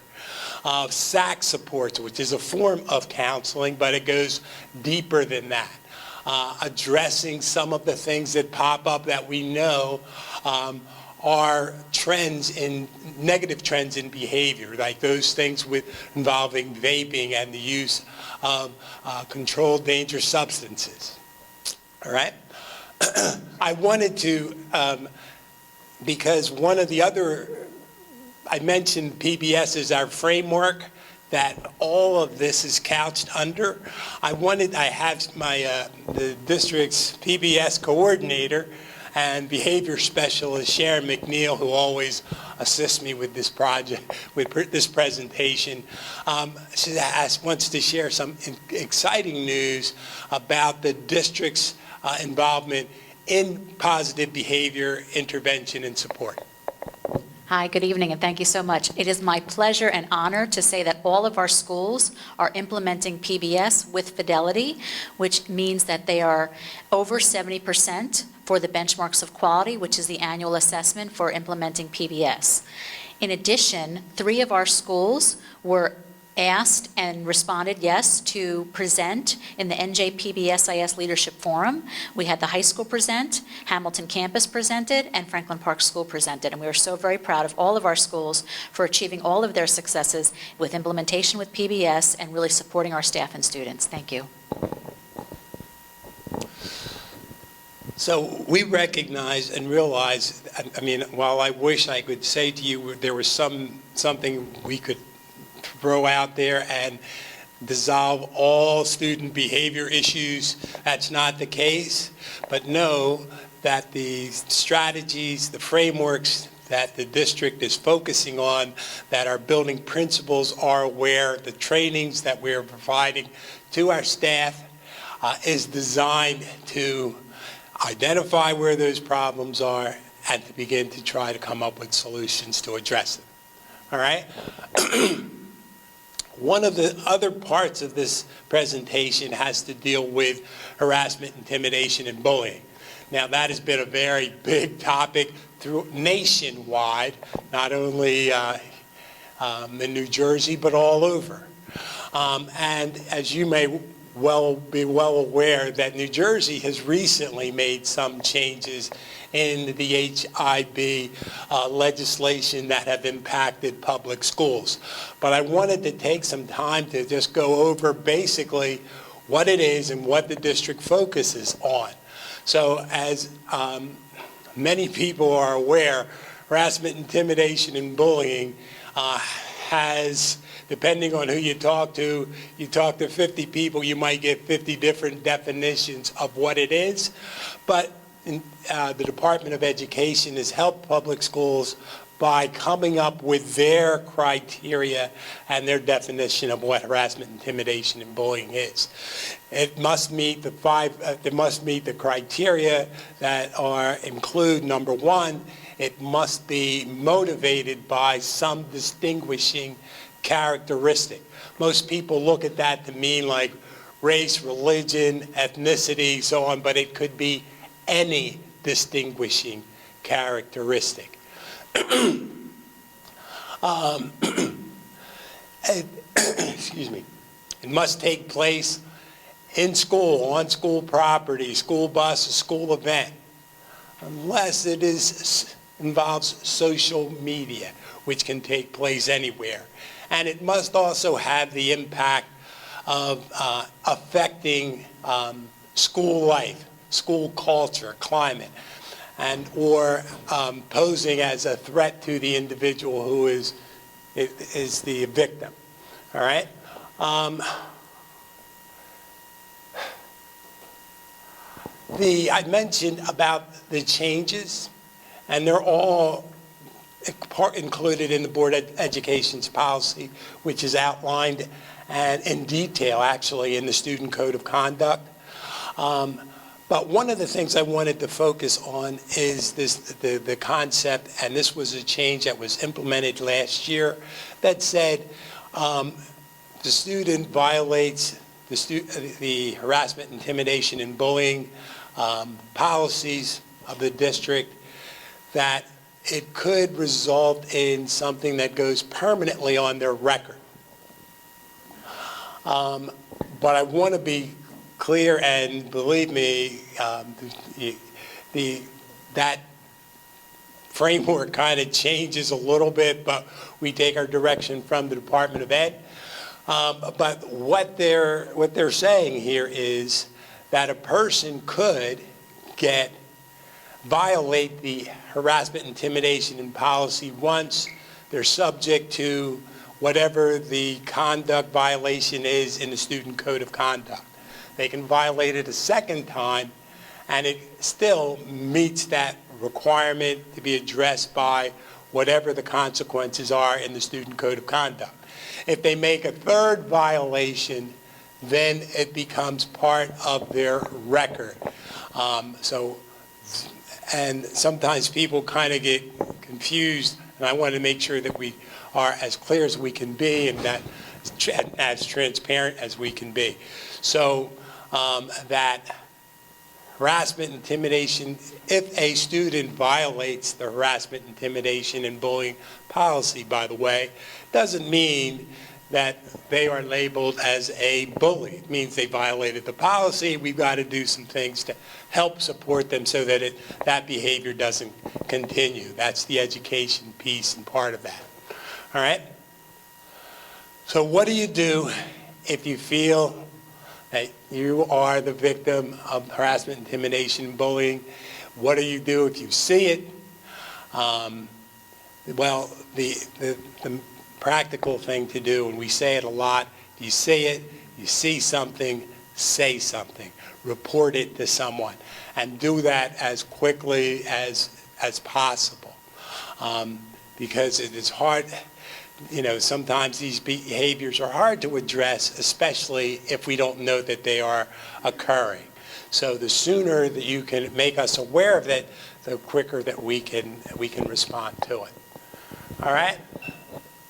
SAC supports, which is a form of counseling, but it goes deeper than that. Addressing some of the things that pop up that we know are negative trends in behavior, like those things involving vaping and the use of controlled dangerous substances. All right? I wanted to, because one of the other, I mentioned PBS is our framework that all of this is couched under. I have the district's PBS coordinator and behavior specialist, Sharon McNeil, who always assists me with this project, with this presentation. She wants to share some exciting news about the district's involvement in positive behavior intervention and support. Hi, good evening, and thank you so much. It is my pleasure and honor to say that all of our schools are implementing PBS with fidelity, which means that they are over 70% for the benchmarks of quality, which is the annual assessment for implementing PBS. In addition, 3 of our schools were asked and responded yes to present in the NJPBSIS Leadership Forum. We had the high school present, Hamilton campus presented, and Franklin Park School presented. And we are so very proud of all of our schools for achieving all of their successes with implementation with PBS and really supporting our staff and students. Thank you. So we recognize and realize, I mean, while I wish I could say to you there was something we could throw out there and dissolve all student behavior issues, that's not the case. But know that the strategies, the frameworks that the district is focusing on, that our building principals are aware, the trainings that we're providing to our staff is designed to identify where those problems are and to begin to try to come up with solutions to address them. All right? One of the other parts of this presentation has to deal with harassment, intimidation, and bullying. Now, that has been a very big topic nationwide, not only in New Jersey, but all over. And as you may be well aware, that New Jersey has recently made some changes in the HIB legislation that have impacted public schools. But I wanted to take some time to just go over basically what it is and what the district focuses on. So as many people are aware, harassment, intimidation, and bullying has, depending on who you talk to 50 people, you might get 50 different definitions of what it is. But the Department of Education has helped public schools by coming up with their criteria and their definition of what harassment, intimidation, and bullying is. It must meet the criteria that include, number one, it must be motivated by some distinguishing characteristic. Most people look at that to mean like race, religion, ethnicity, so on, but it could be any distinguishing characteristic. Excuse me. It must take place in school, on school property, school bus, a school event, unless it involves social media, which can take place anywhere. And it must also have the impact of affecting school life, school culture, climate, or posing as a threat to the individual who is the victim. All right? I mentioned about the changes, and they're all included in the Board of Education's policy, which is outlined and in detail, actually, in the Student Code of Conduct. But one of the things I wanted to focus on is the concept, and this was a change that was implemented last year, that said the student violates the harassment, intimidation, and bullying policies of the district, that it could result in something that goes permanently on their record. But I want to be clear, and believe me, that framework kind of changes a little bit, but we take our direction from the Department of Ed. But what they're saying here is that a person could violate the harassment, intimidation, and policy once they're subject to whatever the conduct violation is in the Student Code of Conduct. They can violate it a second time, and it still meets that requirement to be addressed by whatever the consequences are in the Student Code of Conduct. If they make a third violation, then it becomes part of their record. And sometimes people kind of get confused, and I want to make sure that we are as clear as we can be and that as transparent as we can be. So that harassment, intimidation, if a student violates the harassment, intimidation, and bullying policy, by the way, doesn't mean that they are labeled as a bully. It means they violated the policy. We've got to do some things to help support them so that that behavior doesn't continue. That's the education piece and part of that. All right? So what do you do if you feel that you are the victim of harassment, intimidation, bullying? What do you do if you see it? Well, the practical thing to do, and we say it a lot, if you see it, you see something, say something. Report it to someone. And do that as quickly as possible. Because it is hard, sometimes these behaviors are hard to address, especially if we don't know that they are occurring. So the sooner that you can make us aware of it, the quicker that we can respond to it. All right?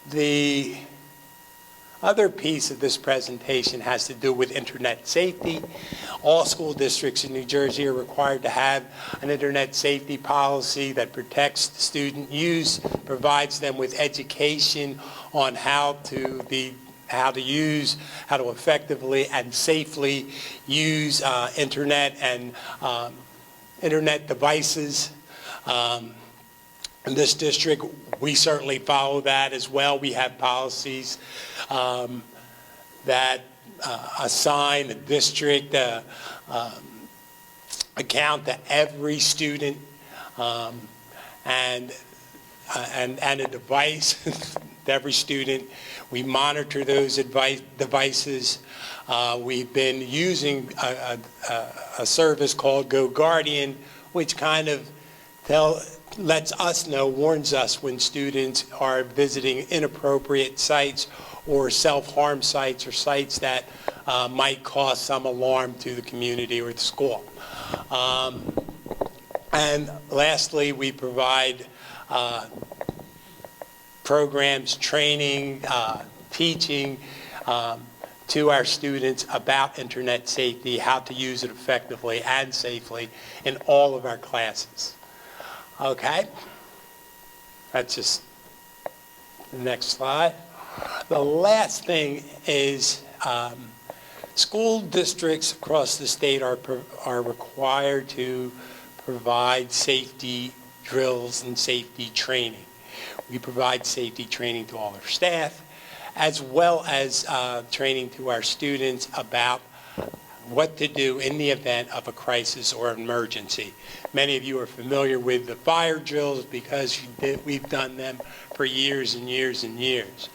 The other piece of this presentation has to do with internet safety. All school districts in New Jersey are required to have an internet safety policy that protects the student use, provides them with education on how to effectively and safely use internet and internet devices. In this district, we certainly follow that as well. We have policies that assign the district account to every student and a device to every student. We monitor those devices. We've been using a service called Go Guardian, which kind of lets us know, warns us when students are visiting inappropriate sites or self-harm sites or sites that might cause some alarm to the community or the school. And lastly, we provide programs, training, teaching to our students about internet safety, how to use it effectively and safely in all of our classes. Okay, that's just the next slide. The last thing is school districts across the state are required to provide safety drills and safety training. We provide safety training to all our staff, as well as training to our students about what to do in the event of a crisis or emergency. Many of you are familiar with the fire drills because we've done them for years and years and years.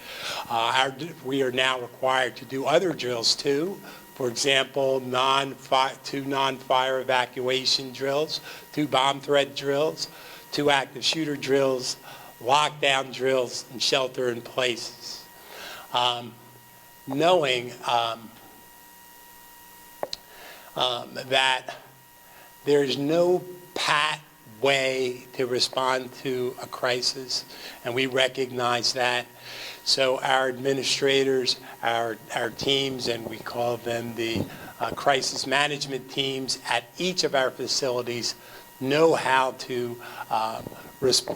We are now required to do other drills too, For example, two non-fire evacuation drills, 2 bomb threat drills, 2 active shooter drills, lockdown drills, and shelter in places. Knowing that there's no pat way to respond to a crisis, and we recognize that. So our administrators, our teams, and we call them the crisis management teams at each of our facilities, know how to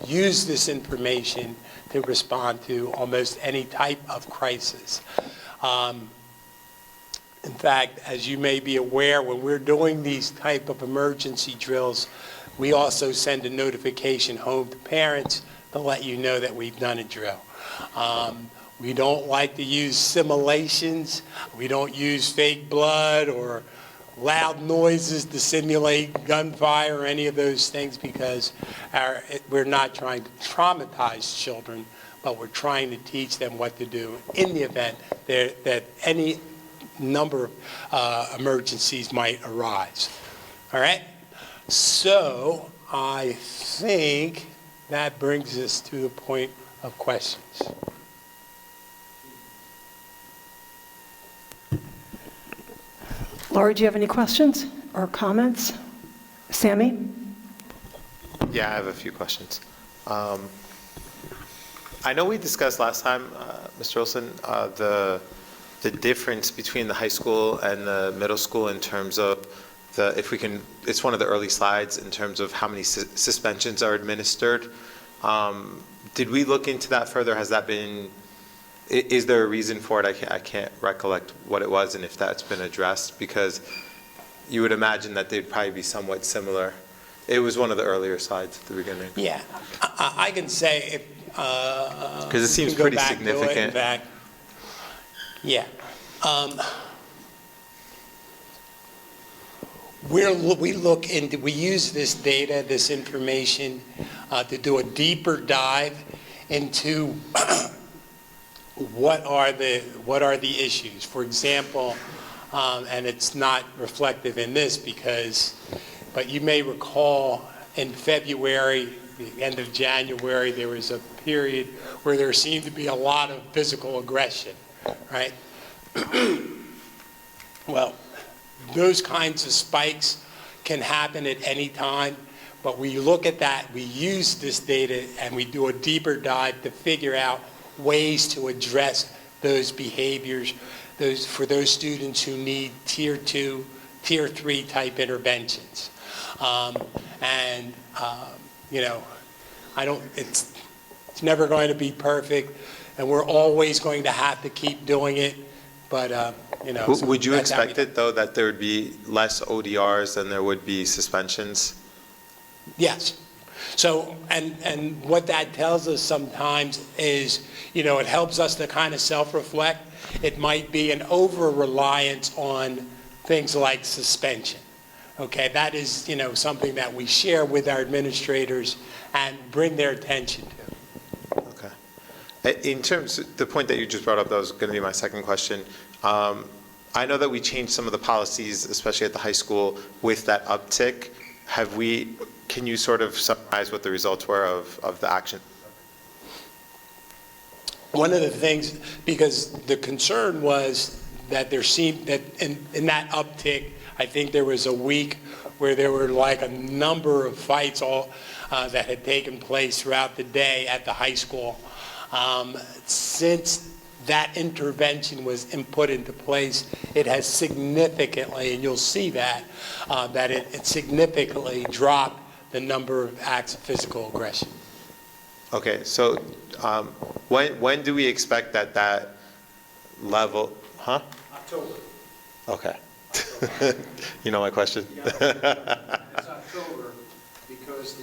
use this information to respond to almost any type of crisis. In fact, as you may be aware, when we're doing these type of emergency drills, we also send a notification home to parents to let you know that we've done a drill. We don't like to use simulations. We don't use fake blood or loud noises to simulate gunfire or any of those things, because we're not trying to traumatize children, but we're trying to teach them what to do in the event that any number of emergencies might arise. All right? So I think that brings us to the point of questions. Laurie, do you have any questions or comments? Sammy? Yeah, I have a few questions. I know we discussed last time, Mr. Olson, the difference between the high school and the middle school in terms of it's one of the early slides in terms of how many suspensions are administered. Did we look into that further? Has that been, is there a reason for it? I can't recollect what it was and if that's been addressed, because you would imagine that they'd probably be somewhat similar. It was one of the earlier slides at the beginning. Yeah, I can say, because it seems pretty significant. In fact, yeah. We use this data, this information, to do a deeper dive into what are the issues. For example, and it's not reflective in this but you may recall in February, the end of January, there was a period where there seemed to be a lot of physical aggression, right? Well, those kinds of spikes can happen at any time, but we look at that, we use this data, and we do a deeper dive to figure out ways to address those behaviors for those students who need Tier 2, Tier 3 type interventions. It's never going to be perfect, and we're always going to have to keep doing it, but so would you expect it, though, that there would be less ODRs than there would be suspensions? Yes. So, and what that tells us sometimes is, it helps us to kind of self-reflect. It might be an over-reliance on things like suspension. Okay, that is, something that we share with our administrators and bring their attention to. Okay. In terms of the point that you just brought up, that was going to be my second question. I know that we changed some of the policies, especially at the high school, with that uptick. Can you sort of summarize what the results were of the action? One of the things, because the concern was that there seemed that in that uptick, I think there was a week where there were like a number of fights that had taken place throughout the day at the high school. Since that intervention was put into place, it has significantly, and you'll see that it significantly dropped the number of acts of physical aggression. Okay, so when do we expect that level, October. Okay. You know my question? Yeah. It's October because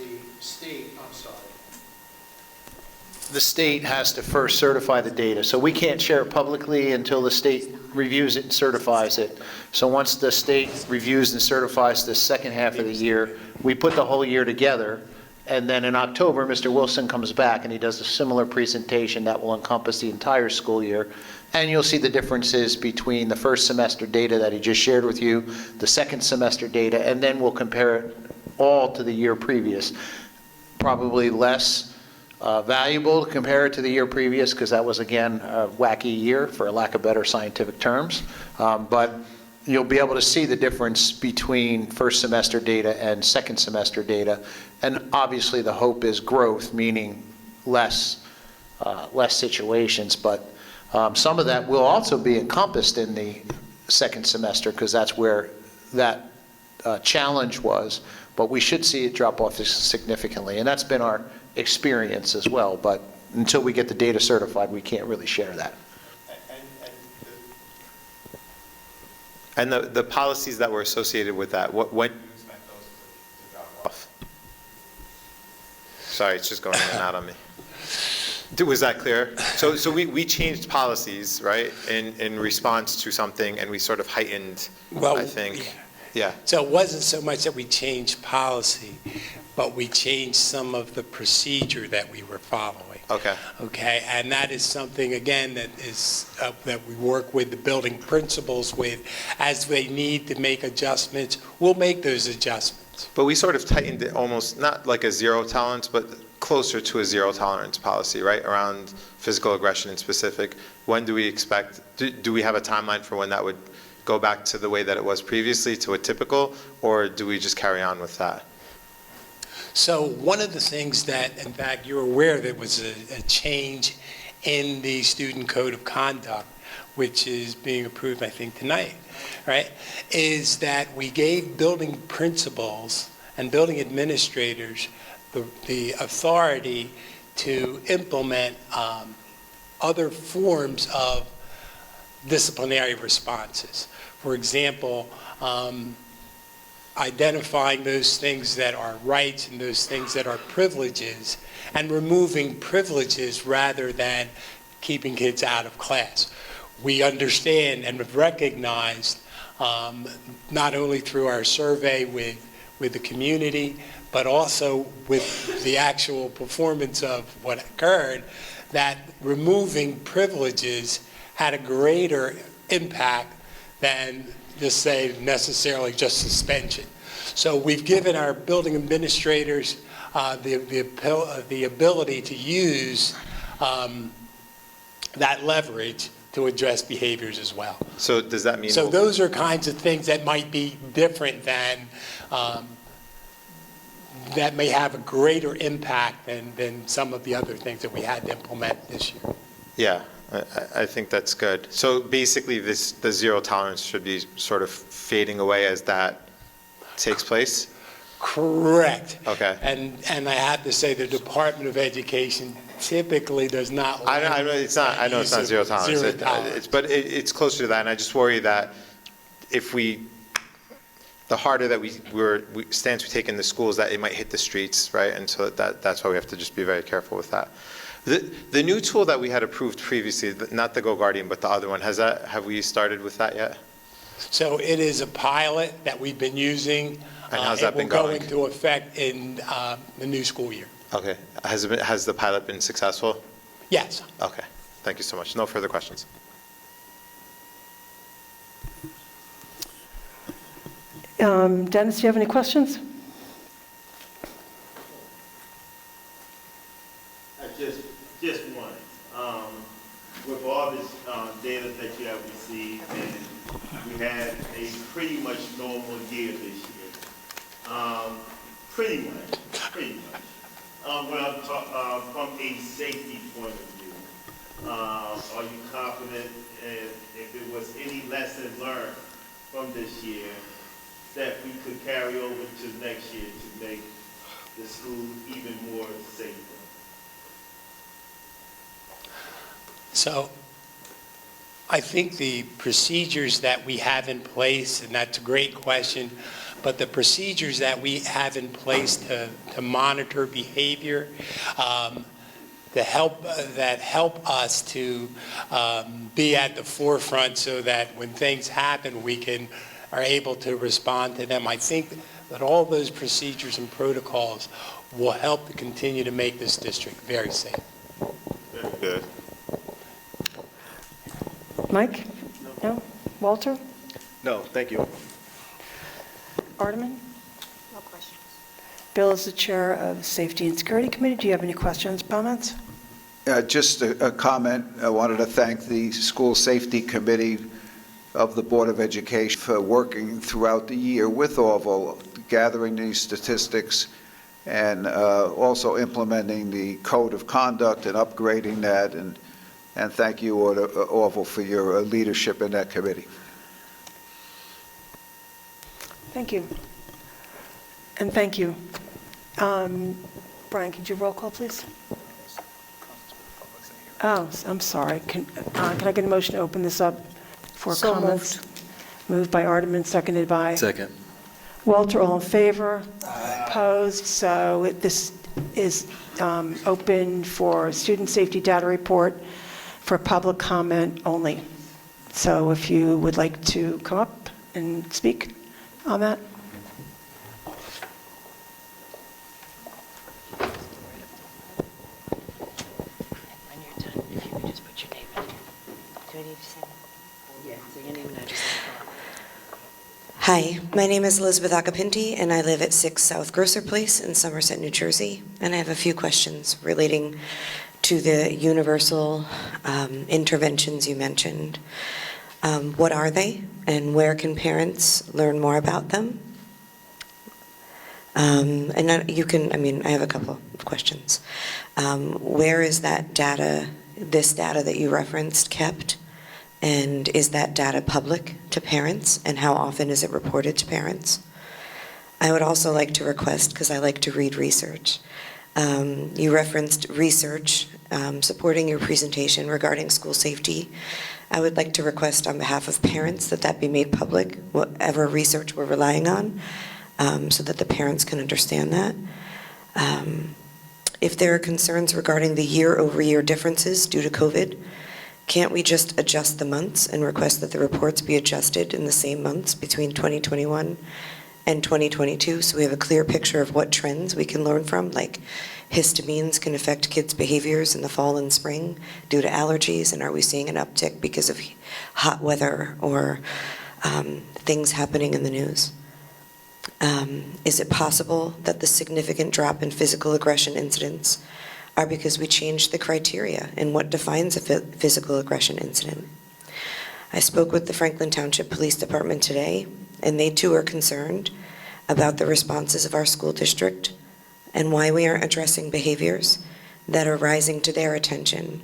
the state has to first certify the data. So we can't share it publicly until the state reviews it and certifies it. So once the state reviews and certifies the second half of the year, we put the whole year together And then in October, Mr. Wilson comes back and he does a similar presentation that will encompass the entire school year. And you'll see the differences between the first semester data that he just shared with you, the second semester data, and then we'll compare it all to the year previous. Probably less valuable to compare it to the year previous because that was, again, a wacky year, for lack of better scientific terms. But you'll be able to see the difference between first semester data and second semester data. And obviously the hope is growth, meaning less situations. But some of that will also be encompassed in the second semester because that's where that challenge was. But we should see it drop off significantly. And that's been our experience as well. But until we get the data certified, we can't really share that. And the policies that were associated with that, when do you expect those to drop off? Sorry, it's just going in and out on me. Was that clear? So we changed policies, right, in response to something, and we sort of heightened, Well, I think. Yeah. So it wasn't so much that we changed policy, but we changed some of the procedure that we were following. Okay. Okay, and that is something, again, that is, that we work with the building principals with. As they need to make adjustments, we'll make those adjustments. But we sort of tightened it almost, not like a zero tolerance, but closer to a zero tolerance policy, right, around physical aggression in specific. When do we expect, do we have a timeline for when that would go back to the way that it was previously, to a typical, or do we just carry on with that? So one of the things that, in fact, you're aware that was a change in the Student Code of Conduct, which is being approved, I think, tonight, right, is that we gave building principals and building administrators the authority to implement other forms of disciplinary responses. For example, identifying those things that are rights and those things that are privileges, and removing privileges rather than keeping kids out of class. We understand and have recognized, not only through our survey with the community, but also with the actual performance of what occurred, that removing privileges had a greater impact than just say necessarily just suspension. So we've given our building administrators the ability to use that leverage to address behaviors as well. So does that mean? So those are kinds of things that might be different than, that may have a greater impact than some of the other things that we had to implement this year. Yeah. I think that's good. So basically, the zero tolerance should be sort of fading away as that takes place? Correct. Okay. And I have to say the Department of Education typically does not. I know it's not zero tolerance. But it's closer to that, and I just worry that if the harder that stance we take in the schools, that it might hit the streets, right? And so that's why we have to just be very careful with that. The new tool that we had approved previously, not the Go Guardian, but the other one, have we started with that yet? So it is a pilot that we've been using. And how's that been going? It will go into effect in the new school year. Okay. Has the pilot been successful? Yes. Okay. Thank you so much. No further questions. Dennis, do you have any questions? Just one. With all this data that you have received, and we had a pretty much normal year this year. Pretty much. When I'm from a safety point of view, are you confident if there was any lessons learned from this year that we could carry over to next year to make the school even more safer? So I think the procedures that we have in place, and that's a great question, but the procedures that we have in place to monitor behavior, that help us to be at the forefront so that when things happen, we are able to respond to them. I think that all those procedures and protocols will help to continue to make this district very safe. Very good. Mike? No? Walter? No, thank you. Ardeman? No questions. Bill is the chair of the Safety and Security Committee. Do you have any questions, comments? Just a comment. I wanted to thank the School Safety Committee of the Board of Education for working throughout the year with Orville, gathering these statistics, and also implementing the code of conduct and upgrading that. And thank you, Orville, for your leadership in that committee. Thank you. And thank you. Brian, could you roll call, please? Oh, I'm sorry. Can I get a motion to open this up for So comments? Moved by Ardeman, seconded by? Second. Walter, all in favor? Opposed? So this is open for student safety data report for public comment only. So if you would like to come up and speak on that? When you're done, if you could just put your name in. Do I need to say that? Yeah, say your name and address. Hi, my name is Elizabeth Acapinti, and I live at 6 South Grocer Place in Somerset, New Jersey. And I have a few questions relating to the universal interventions you mentioned. What are they, and where can parents learn more about them? I have a couple of questions. Where is that data, this data that you referenced, kept? And is that data public to parents, and how often is it reported to parents? I would also like to request, because I like to read research, you referenced research supporting your presentation regarding school safety. I would like to request on behalf of parents that that be made public, whatever research we're relying on, so that the parents can understand that. If there are concerns regarding the year-over-year differences due to COVID, can't we just adjust the months and request that the reports be adjusted in the same months between 2021 and 2022, so we have a clear picture of what trends we can learn from, like histamines can affect kids' behaviors in the fall and spring due to allergies, and are we seeing an uptick because of hot weather or things happening in the news? Is it possible that the significant drop in physical aggression incidents are because we changed the criteria in what defines a physical aggression incident? I spoke with the Franklin Township Police Department today, and they too are concerned about the responses of our school district and why we aren't addressing behaviors that are rising to their attention.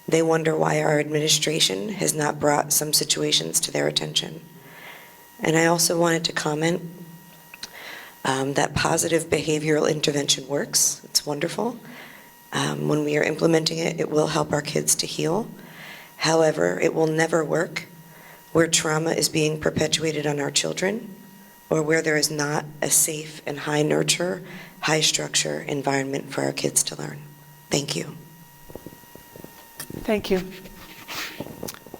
They wonder why our administration has not brought some situations to their attention. And I also wanted to comment that positive behavioral intervention works. It's wonderful. When we are implementing it, it will help our kids to heal. However, it will never work where trauma is being perpetuated on our children, or where there is not a safe and high nurture, high structure environment for our kids to learn. Thank you. Thank you.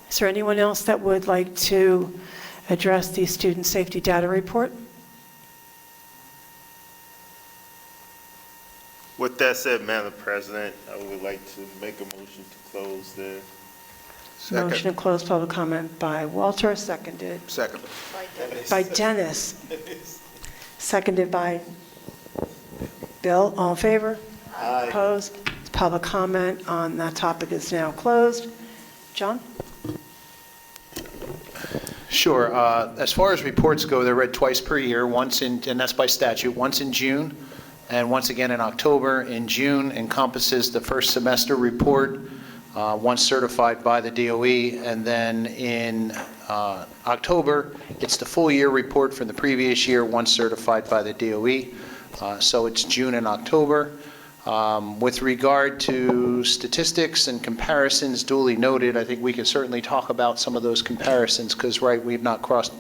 Is there anyone else that would like to address the student safety data report? With that said, Madam President, I would like to make a motion to close the. Motion to close public comment by Walter, seconded Second. by Dennis. Seconded by Bill. All in favor? Aye. Opposed? Public comment on that topic is now closed. John? Sure. As far as reports go, they're read twice per year, and that's by statute, once in June and once again in October. In June encompasses the first semester report, once certified by the DOE, and then in October, it's the full year report from the previous year, once certified by the DOE. So it's June and October. With regard to statistics and comparisons duly noted, I think we can certainly talk about some of those comparisons because, right, we've not crossed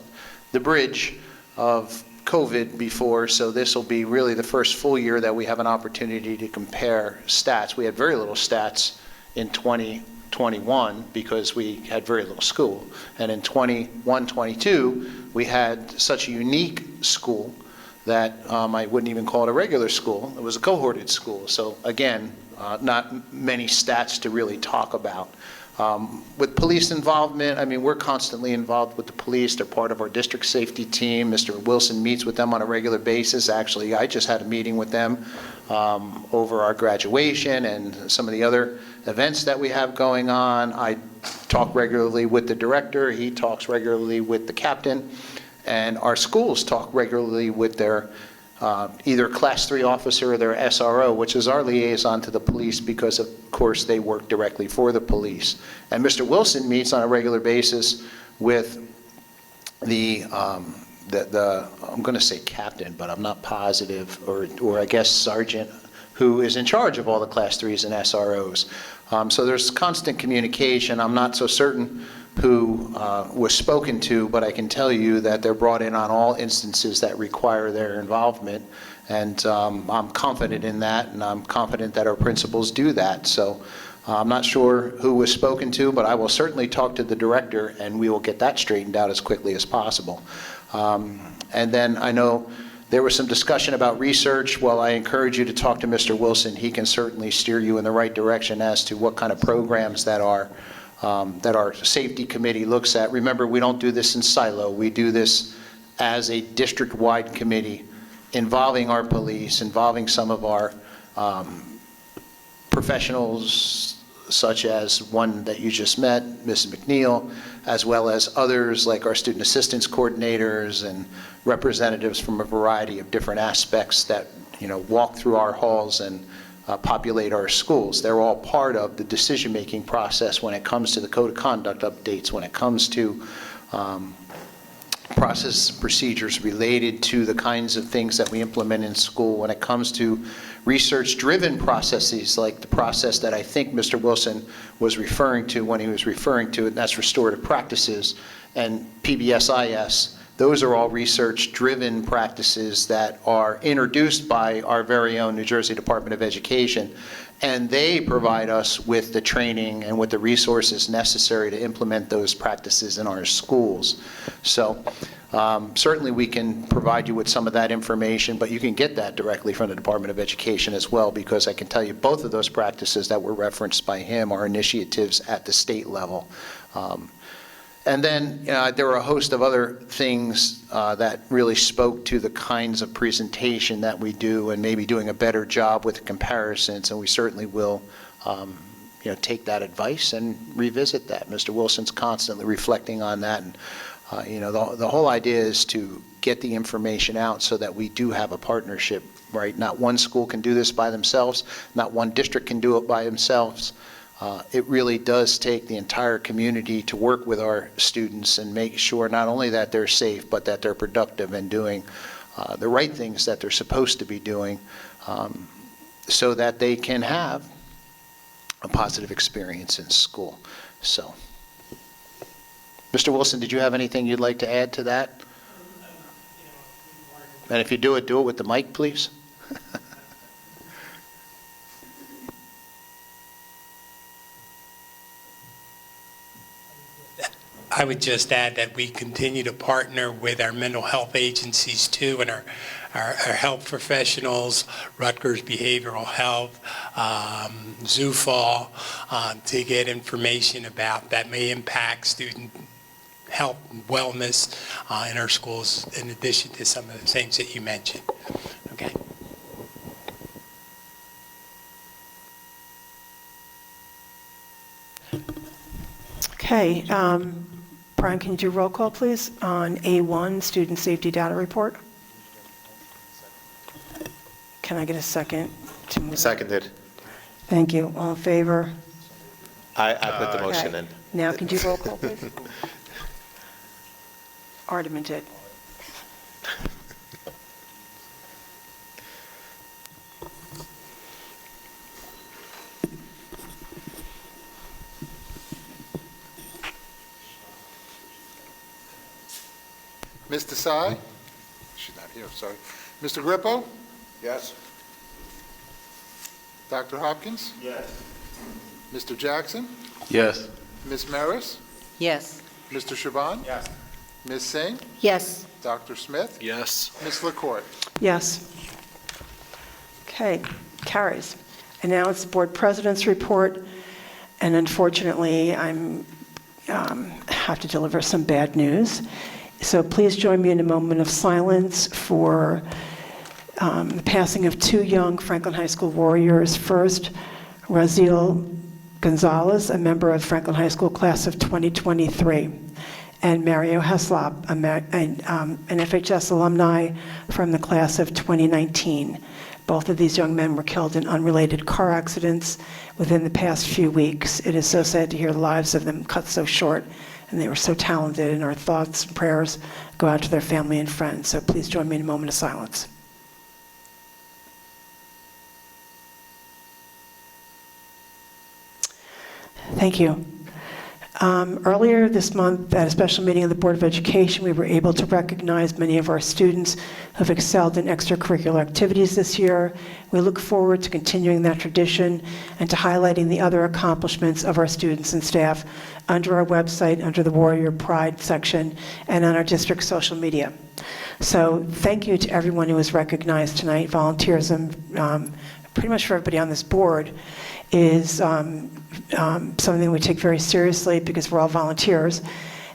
the bridge of COVID before, so this will be really the first full year that we have an opportunity to compare stats. We had very little stats in 2021 because we had very little school. And in 21-22, we had such a unique school that I wouldn't even call it a regular school. It was a cohorted school. So again, not many stats to really talk about. With police involvement, I mean, we're constantly involved with the police. They're part of our district safety team. Mr. Wilson meets with them on a regular basis. Actually, I just had a meeting with them over our graduation and some of the other events that we have going on. I talk regularly with the director. He talks regularly with the captain. And our schools talk regularly with their either Class 3 officer or their SRO, which is our liaison to the police because, of course, they work directly for the police. And Mr. Wilson meets on a regular basis with the I'm going to say captain, but I'm not positive, or I guess sergeant, who is in charge of all the Class 3s and SROs. So there's constant communication. I'm not so certain who was spoken to, but I can tell you that they're brought in on all instances that require their involvement, and I'm confident in that, and I'm confident that our principals do that. So I'm not sure who was spoken to, but I will certainly talk to the director, and we will get that straightened out as quickly as possible. And then I know there was some discussion about research. Well, I encourage you to talk to Mr. Wilson. He can certainly steer you in the right direction as to what kind of programs that our safety committee looks at. Remember, we don't do this in silo. We do this as a district-wide committee involving our police, involving some of our professionals, such as one that you just met, Mrs. McNeil, as well as others like our student assistance coordinators and representatives from a variety of different aspects that, you know, walk through our halls and populate our schools. They're all part of the decision-making process when it comes to the code of conduct updates, when it comes to processes and procedures related to the kinds of things that we implement in school, when it comes to research-driven processes like the process that I think Mr. Wilson was referring to when he was referring to it, and that's restorative practices and PBSIS. Those are all research-driven practices that are introduced by our very own New Jersey Department of Education, and they provide us with the training and with the resources necessary to implement those practices in our schools. So certainly we can provide you with some of that information, but you can get that directly from the Department of Education as well, because I can tell you both of those practices that were referenced by him are initiatives at the state level. And then there were a host of other things that really spoke to the kinds of presentation that we do, and maybe doing a better job with the comparisons, and we certainly will take that advice and revisit that. Mr. Wilson's constantly reflecting on that, and the whole idea is to get the information out so that we do have a partnership, right? Not one school can do this by themselves, not one district can do it by themselves. It really does take the entire community to work with our students and make sure not only that they're safe, but that they're productive and doing the right things that they're supposed to be doing, so that they can have a positive experience in school. So, Mr. Wilson, did you have anything you'd like to add to that? And if you do it with the mic, please. I would just add that we continue to partner with our mental health agencies too, and our health professionals, Rutgers Behavioral Health, Zufall, to get information about that may impact student health and wellness in our schools, in addition to some of the things that you mentioned. Okay. Okay. Brian, can you do roll call, please, on A1, Student Safety Data Report? Can I get a second to move? Seconded. Thank you. All in favor? I put the motion in. Now, can you roll call, please? Ardeman did. Ms. Desai? She's not here, sorry. Mr. Grippo? Yes. Dr. Hopkins? Yes. Mr. Jackson? Yes. Ms. Maris? Yes. Mr. Shaban? Yes. Ms. Singh? Yes. Dr. Smith? Yes. Ms. LaCourt? Yes. Okay, carries. And now it's the board president's report, and unfortunately, I'm have to deliver some bad news. So please join me in a moment of silence for the passing of two young Franklin High School warriors. First, Raziel Gonzalez, a member of Franklin High School class of 2023, and Mario Heslop, an FHS alumni from the class of 2019. Both of these young men were killed in unrelated car accidents within the past few weeks. It is so sad to hear the lives of them cut so short, and they were so talented, and our thoughts and prayers go out to their family and friends. So please join me in a moment of silence. Thank you. Earlier this month, at a special meeting of the Board of Education, we were able to recognize many of our students who have excelled in extracurricular activities this year. We look forward to continuing that tradition and to highlighting the other accomplishments of our students and staff under our website, under the Warrior Pride section, and on our district social media. So thank you to everyone who was recognized tonight. Volunteerism, pretty much for everybody on this board, is something we take very seriously because we're all volunteers.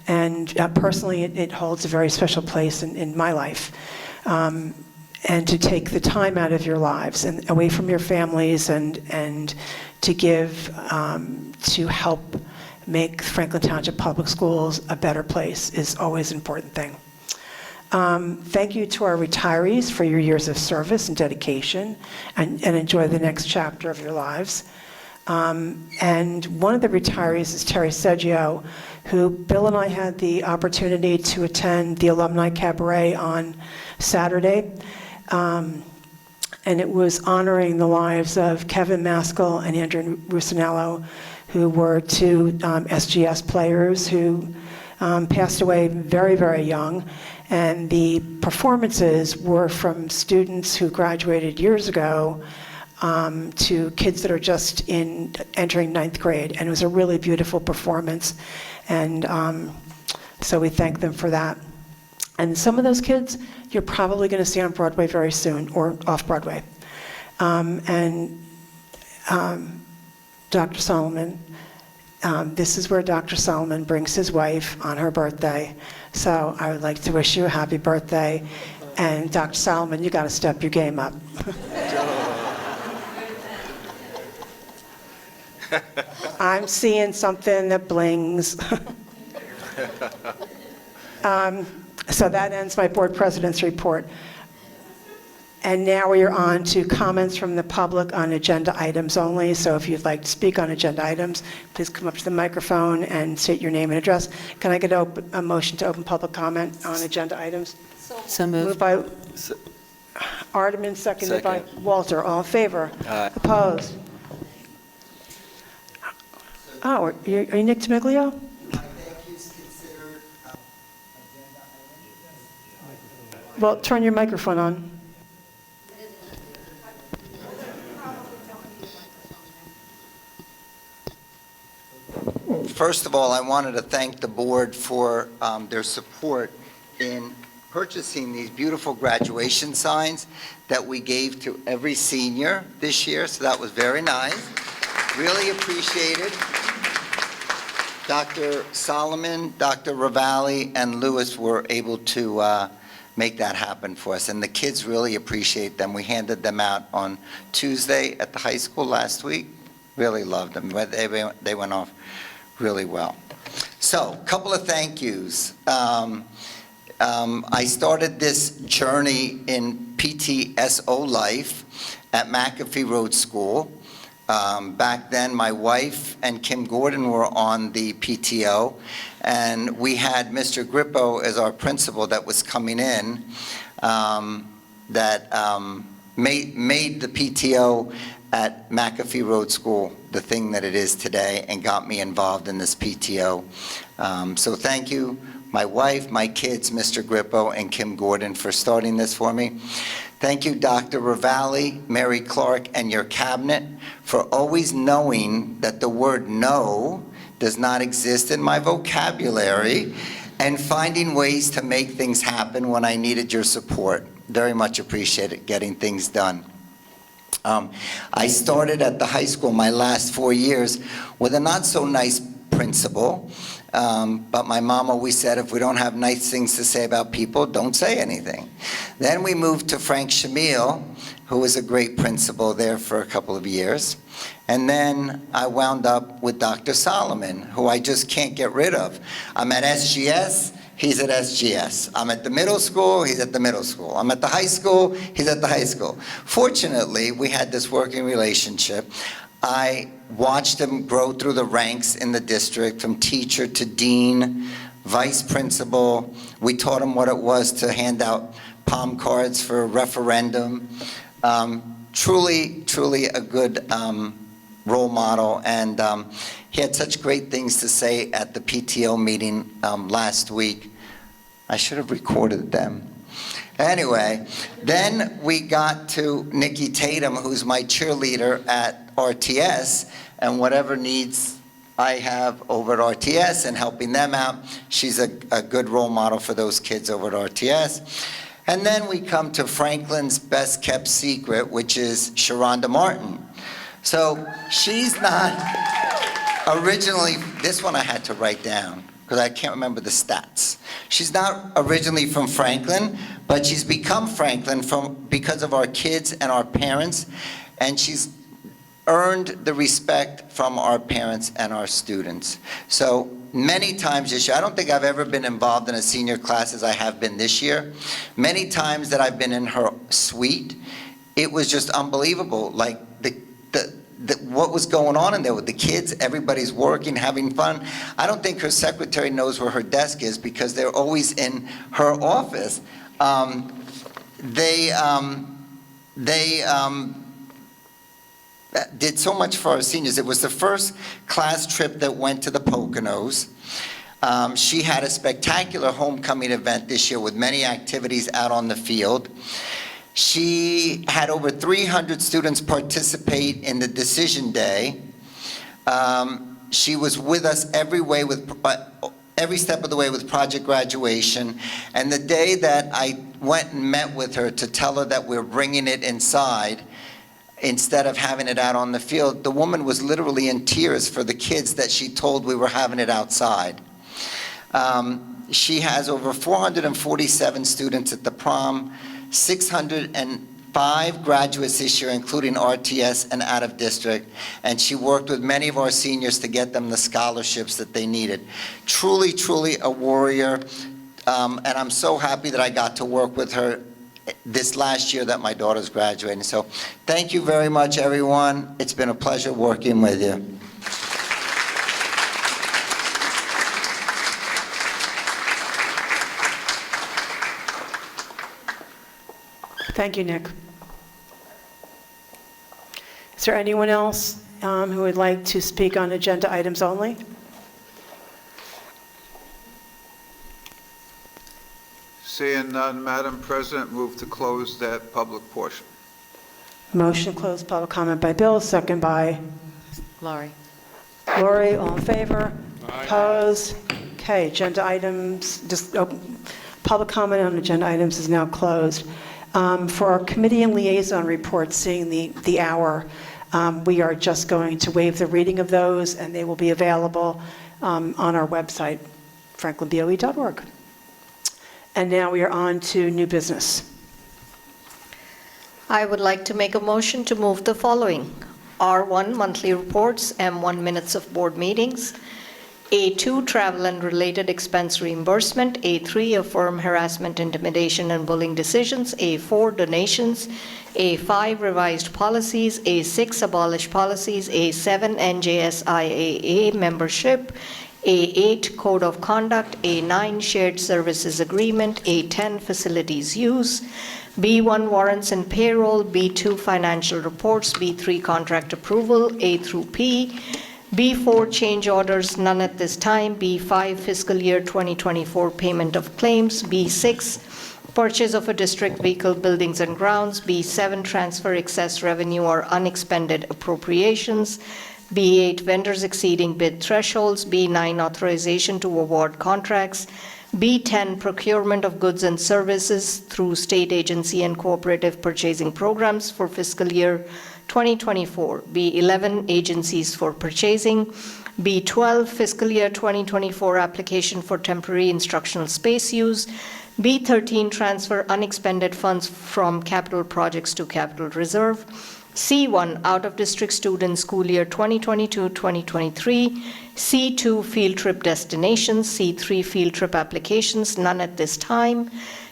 And personally, it holds a very special place in my life. And to take the time out of your lives and away from your families and to give to help make Franklin Township Public Schools a better place is always an important thing. Thank you to our retirees for your years of service and dedication, and enjoy the next chapter of your lives. And one of the retirees is Terry Seggio, who Bill and I had the opportunity to attend the Alumni Cabaret on Saturday. And it was honoring the lives of Kevin Maskell and Andrew Rusinello, who were two SGS players who passed away very, very young. And the performances were from students who graduated years ago to kids that are just entering 9th grade. And it was a really beautiful performance. And so we thank them for that. And some of those kids you're probably going to see on Broadway very soon, or off Broadway. Dr. Solomon, this is where Dr. Solomon brings his wife on her birthday. So I would like to wish you a happy birthday. And Dr. Solomon, you got to step your game up. I'm seeing something that blings. So that ends my board president's report. And now we are on to comments from the public on agenda items only. So if you'd like to speak on agenda items, please come up to the microphone and state your name and address. Can I get a motion to open public comment on agenda items? So moved. Moved by Ardeman, seconded by Walter. All in favor? Opposed? Oh, are you Nick D'Amiglio? Well, turn your microphone on. First of all, I wanted to thank the board for their support in purchasing these beautiful graduation signs that we gave to every senior this year, so that was very nice. Really appreciated. Dr. Solomon, Dr. Ravalli, and Lewis were able to make that happen for us, and the kids really appreciate them. We handed them out on Tuesday at the high school last week. Really loved them. They went off really well. So, a couple of thank yous. I started this journey in PTSO life at McAfee Road School. Back then, my wife and Kim Gordon were on the PTO, and we had Mr. Grippo as our principal that was coming in that made the PTO at McAfee Road School the thing that it is today and got me involved in this PTO. So thank you, my wife, my kids, Mr. Grippo, and Kim Gordon for starting this for me. Thank you, Dr. Ravalli, Mary Clark, and your cabinet for always knowing that the word no does not exist in my vocabulary, and finding ways to make things happen when I needed your support. Very much appreciated getting things done. I started at the high school my last 4 years with a not-so-nice principal, but my mom always said, if we don't have nice things to say about people, don't say anything. Then we moved to Frank Shamil, who was a great principal there for a couple of years. And then I wound up with Dr. Solomon, who I just can't get rid of. I'm at SGS, he's at SGS. I'm at the middle school, he's at the middle school. I'm at the high school, he's at the high school. Fortunately, we had this working relationship. I watched him grow through the ranks in the district, from teacher to dean, vice principal. We taught him what it was to hand out palm cards for a referendum. Truly, truly a good role model, and he had such great things to say at the PTO meeting last week. I should have recorded them. Anyway, then we got to Nikki Tatum, who's my cheerleader at RTS, and whatever needs I have over at RTS and helping them out, she's a good role model for those kids over at RTS. And then we come to Franklin's best kept secret, which is Sharonda Martin. So she's not originally, this one I had to write down because I can't remember the stats. She's not originally from Franklin, but she's become Franklin because of our kids and our parents, and she's earned the respect from our parents and our students. So many times this year, I don't think I've ever been involved in a senior class as I have been this year. Many times that I've been in her suite, it was just unbelievable. Like what was going on in there with the kids, everybody's working, having fun. I don't think her secretary knows where her desk is because they're always in her office. They did so much for our seniors. It was the first class trip that went to the Poconos. She had a spectacular homecoming event this year with many activities out on the field. She had over 300 students participate in the decision day. She was with us every step of the way with project graduation. And the day that I went and met with her to tell her that we're bringing it inside, instead of having it out on the field, the woman was literally in tears for the kids that she told we were having it outside. She has over 447 students at the prom, 605 graduates this year, including RTS and out of district, and she worked with many of our seniors to get them the scholarships that they needed. Truly, truly a warrior, and I'm so happy that I got to work with her this last year that my daughter's graduating. So thank you very much, everyone. It's been a pleasure working with you. Thank you, Nick. Is there anyone else who would like to speak on agenda items only? Seeing none, Madam President, move to close that public portion. Motion to close public comment by Bill, second by Laurie. Lori. All in favor? Opposed? Okay, agenda items, public comment on agenda items is now closed. For our committee and liaison reports, seeing the hour, we are just going to waive the reading of those, and they will be available on our website, franklinboe.org. And now we are on to new business. I would like to make a motion to move the following: R1, monthly reports, M1, minutes of board meetings, A2, travel and related expense reimbursement, A3, affirm harassment, intimidation, and bullying decisions, A4, donations, A5, revised policies, A6, abolish policies, A7, NJSIAA membership, A8, code of conduct, A9, shared services agreement, A10, facilities use, B1, warrants and payroll, B2, financial reports, B3, contract approval, A through P, B4, change orders, none at this time. B5, fiscal year 2024 payment of claims. B6, purchase of a district vehicle, buildings and grounds. B7, transfer excess revenue or unexpended appropriations. B8, vendors exceeding bid thresholds. B9, authorization to award contracts. B10, procurement of goods and services through state agency and cooperative purchasing programs for fiscal year 2024. B11, agencies for purchasing. B12, fiscal year 2024 application for temporary instructional space use. B13, transfer unexpended funds from capital projects to capital reserve. C1, out-of-district students, school year 2022-2023. C2, field trip destinations. C3, field trip applications, none at this time.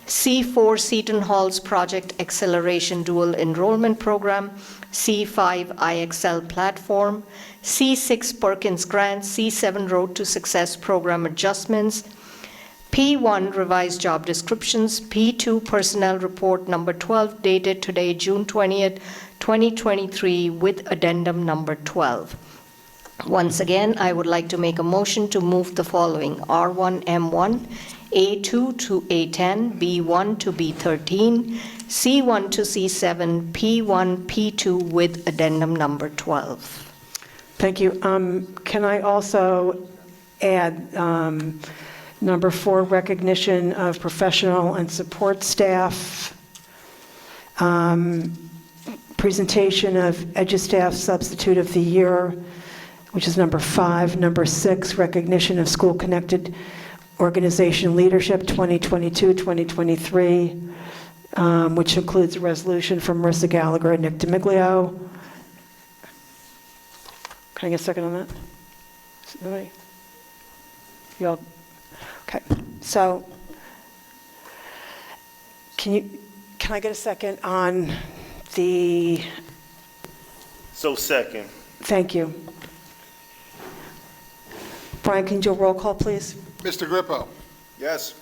C4, Seton Hall's Project Acceleration Dual Enrollment Program. C5, IXL Platform. C6, Perkins Grants. C7, Road to Success Program Adjustments. P1, revised job descriptions. P2, personnel report number 12, dated today, June 20th, 2023, with addendum number 12. Once again, I would like to make a motion to move the following: R1, M1, A2 to A10, B1 to B13, C1 to C7, P1, P2, with addendum number 12. Thank you. Can I also add number 4, recognition of professional and support staff, presentation of EduStaff Substitute of the Year, which is number 5. Number 6, recognition of school-connected organization leadership 2022-2023, which includes a resolution from Marissa Gallagher and Nick DiMiglio. Can I get a second on that? Somebody? Y'all? Okay. So, can I get a second on the? So second. Thank you. Brian, can you do a roll call, please? Mr. Grippo. Yes.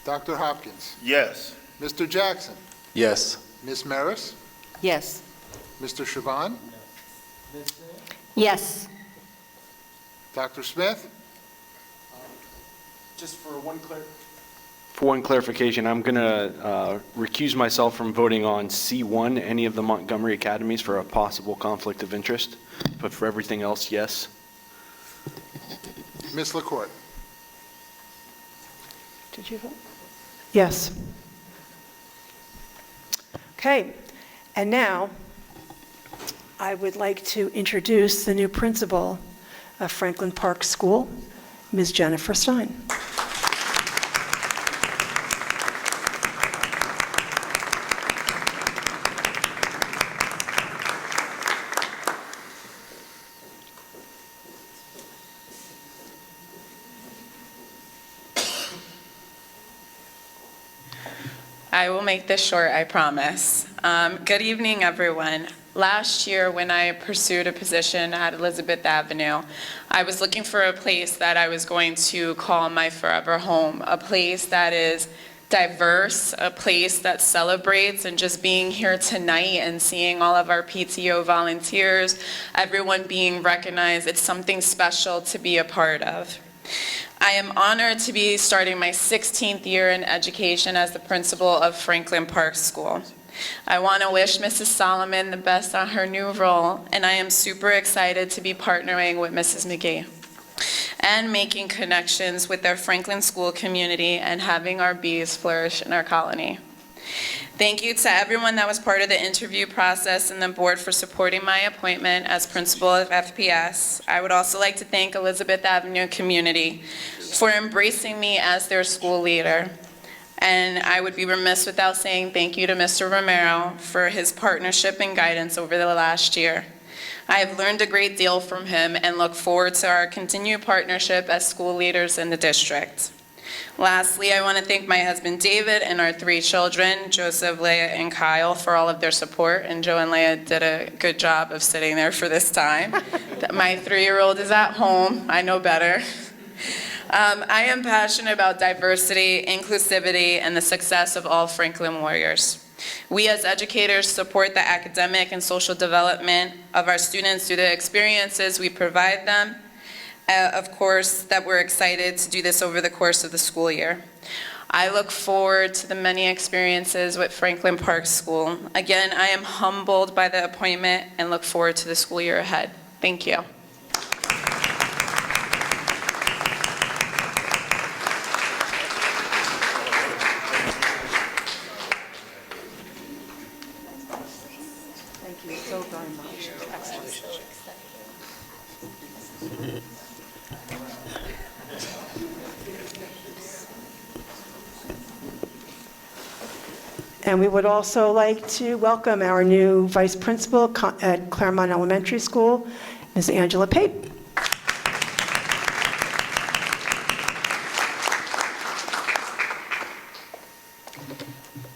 Dr. Hopkins. Yes. Mr. Jackson. Yes. Ms. Maris. Yes. Mr. Shaban. Yes. Dr. Smith. Just for one clarification, I'm going to recuse myself from voting on C1, any of the Montgomery Academies, for a possible conflict of interest, but for everything else, yes. Ms. LaCourte. Did you vote? Yes. Okay, and now I would like to introduce the new principal of Franklin Park School, Ms. Jennifer Stein. I will make this short, I promise. Good evening, everyone. Last year, when I pursued a position at Elizabeth Avenue, I was looking for a place that I was going to call my forever home, a place that is diverse, a place that celebrates, and just being here tonight and seeing all of our PTO volunteers, everyone being recognized, it's something special to be a part of. I am honored to be starting my 16th year in education as the principal of Franklin Park School. I want to wish Mrs. Solomon the best on her new role, and I am super excited to be partnering with Mrs. McGee and making connections with their Franklin school community and having our bees flourish in our colony. Thank you to everyone that was part of the interview process and the board for supporting my appointment as principal of FPS. I would also like to thank Elizabeth Avenue community for embracing me as their school leader. And I would be remiss without saying thank you to Mr. Romero for his partnership and guidance over the last year. I have learned a great deal from him and look forward to our continued partnership as school leaders in the district. Lastly, I want to thank my husband David and our 3 children, Joseph, Leah, and Kyle, for all of their support. And Joe and Leah did a good job of sitting there for this time. My 3-year-old is at home. I know better. I am passionate about diversity, inclusivity, and the success of all Franklin Warriors. We as educators support the academic and social development of our students through the experiences we provide them. Of course, that we're excited to do this over the course of the school year. I look forward to the many experiences with Franklin Park School. Again, I am humbled by the appointment and look forward to the school year ahead. Thank you. And we would also like to welcome our new vice principal at Claremont Elementary School, Ms. Angela Pape.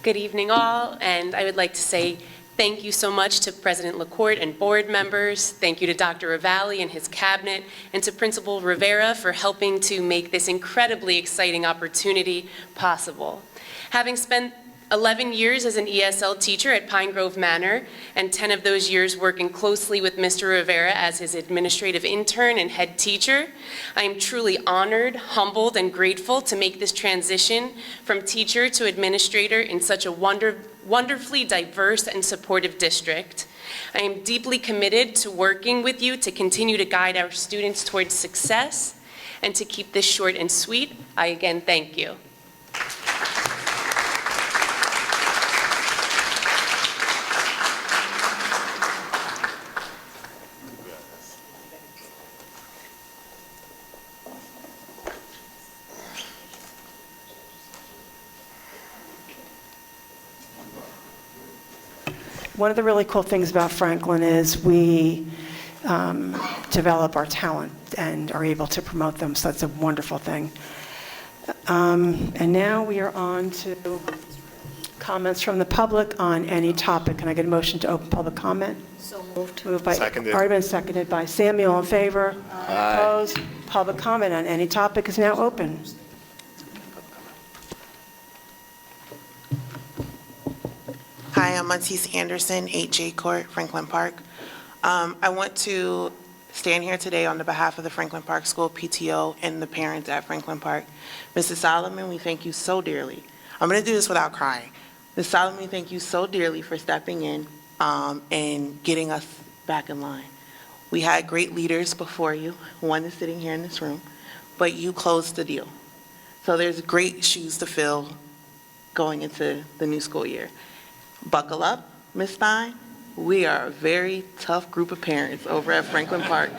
Good evening, all, and I would like to say thank you so much to President LaCourte and board members. Thank you to Dr. Ravalli and his cabinet, and to Principal Rivera for helping to make this incredibly exciting opportunity possible. Having spent 11 years as an ESL teacher at Pine Grove Manor, and 10 of those years working closely with Mr. Rivera as his administrative intern and head teacher, I am truly honored, humbled, and grateful to make this transition from teacher to administrator in such a wonderfully diverse and supportive district. I am deeply committed to working with you to continue to guide our students towards success, and to keep this short and sweet, I again thank you. One of the really cool things about Franklin is we develop our talent and are able to promote them, so that's a wonderful thing. And now we are on to comments from the public on any topic. Can I get a motion to open public comment? So moved. Moved by Seconded. Aardman, seconded by Samuel. All in favor? Aye. Opposed? Public comment on any topic is now open. Hi, I'm Matisse Anderson, 8J Court, Franklin Park. I want to stand here today on the behalf of the Franklin Park School PTO and the parents at Franklin Park. Mrs. Solomon, we thank you so dearly. I'm going to do this without crying. Ms. Solomon, we thank you so dearly for stepping in and getting us back in line. We had great leaders before you. One is sitting here in this room, but you closed the deal. So there's great shoes to fill going into the new school year. Buckle up, Ms. Stein. We are a very tough group of parents over at Franklin Park.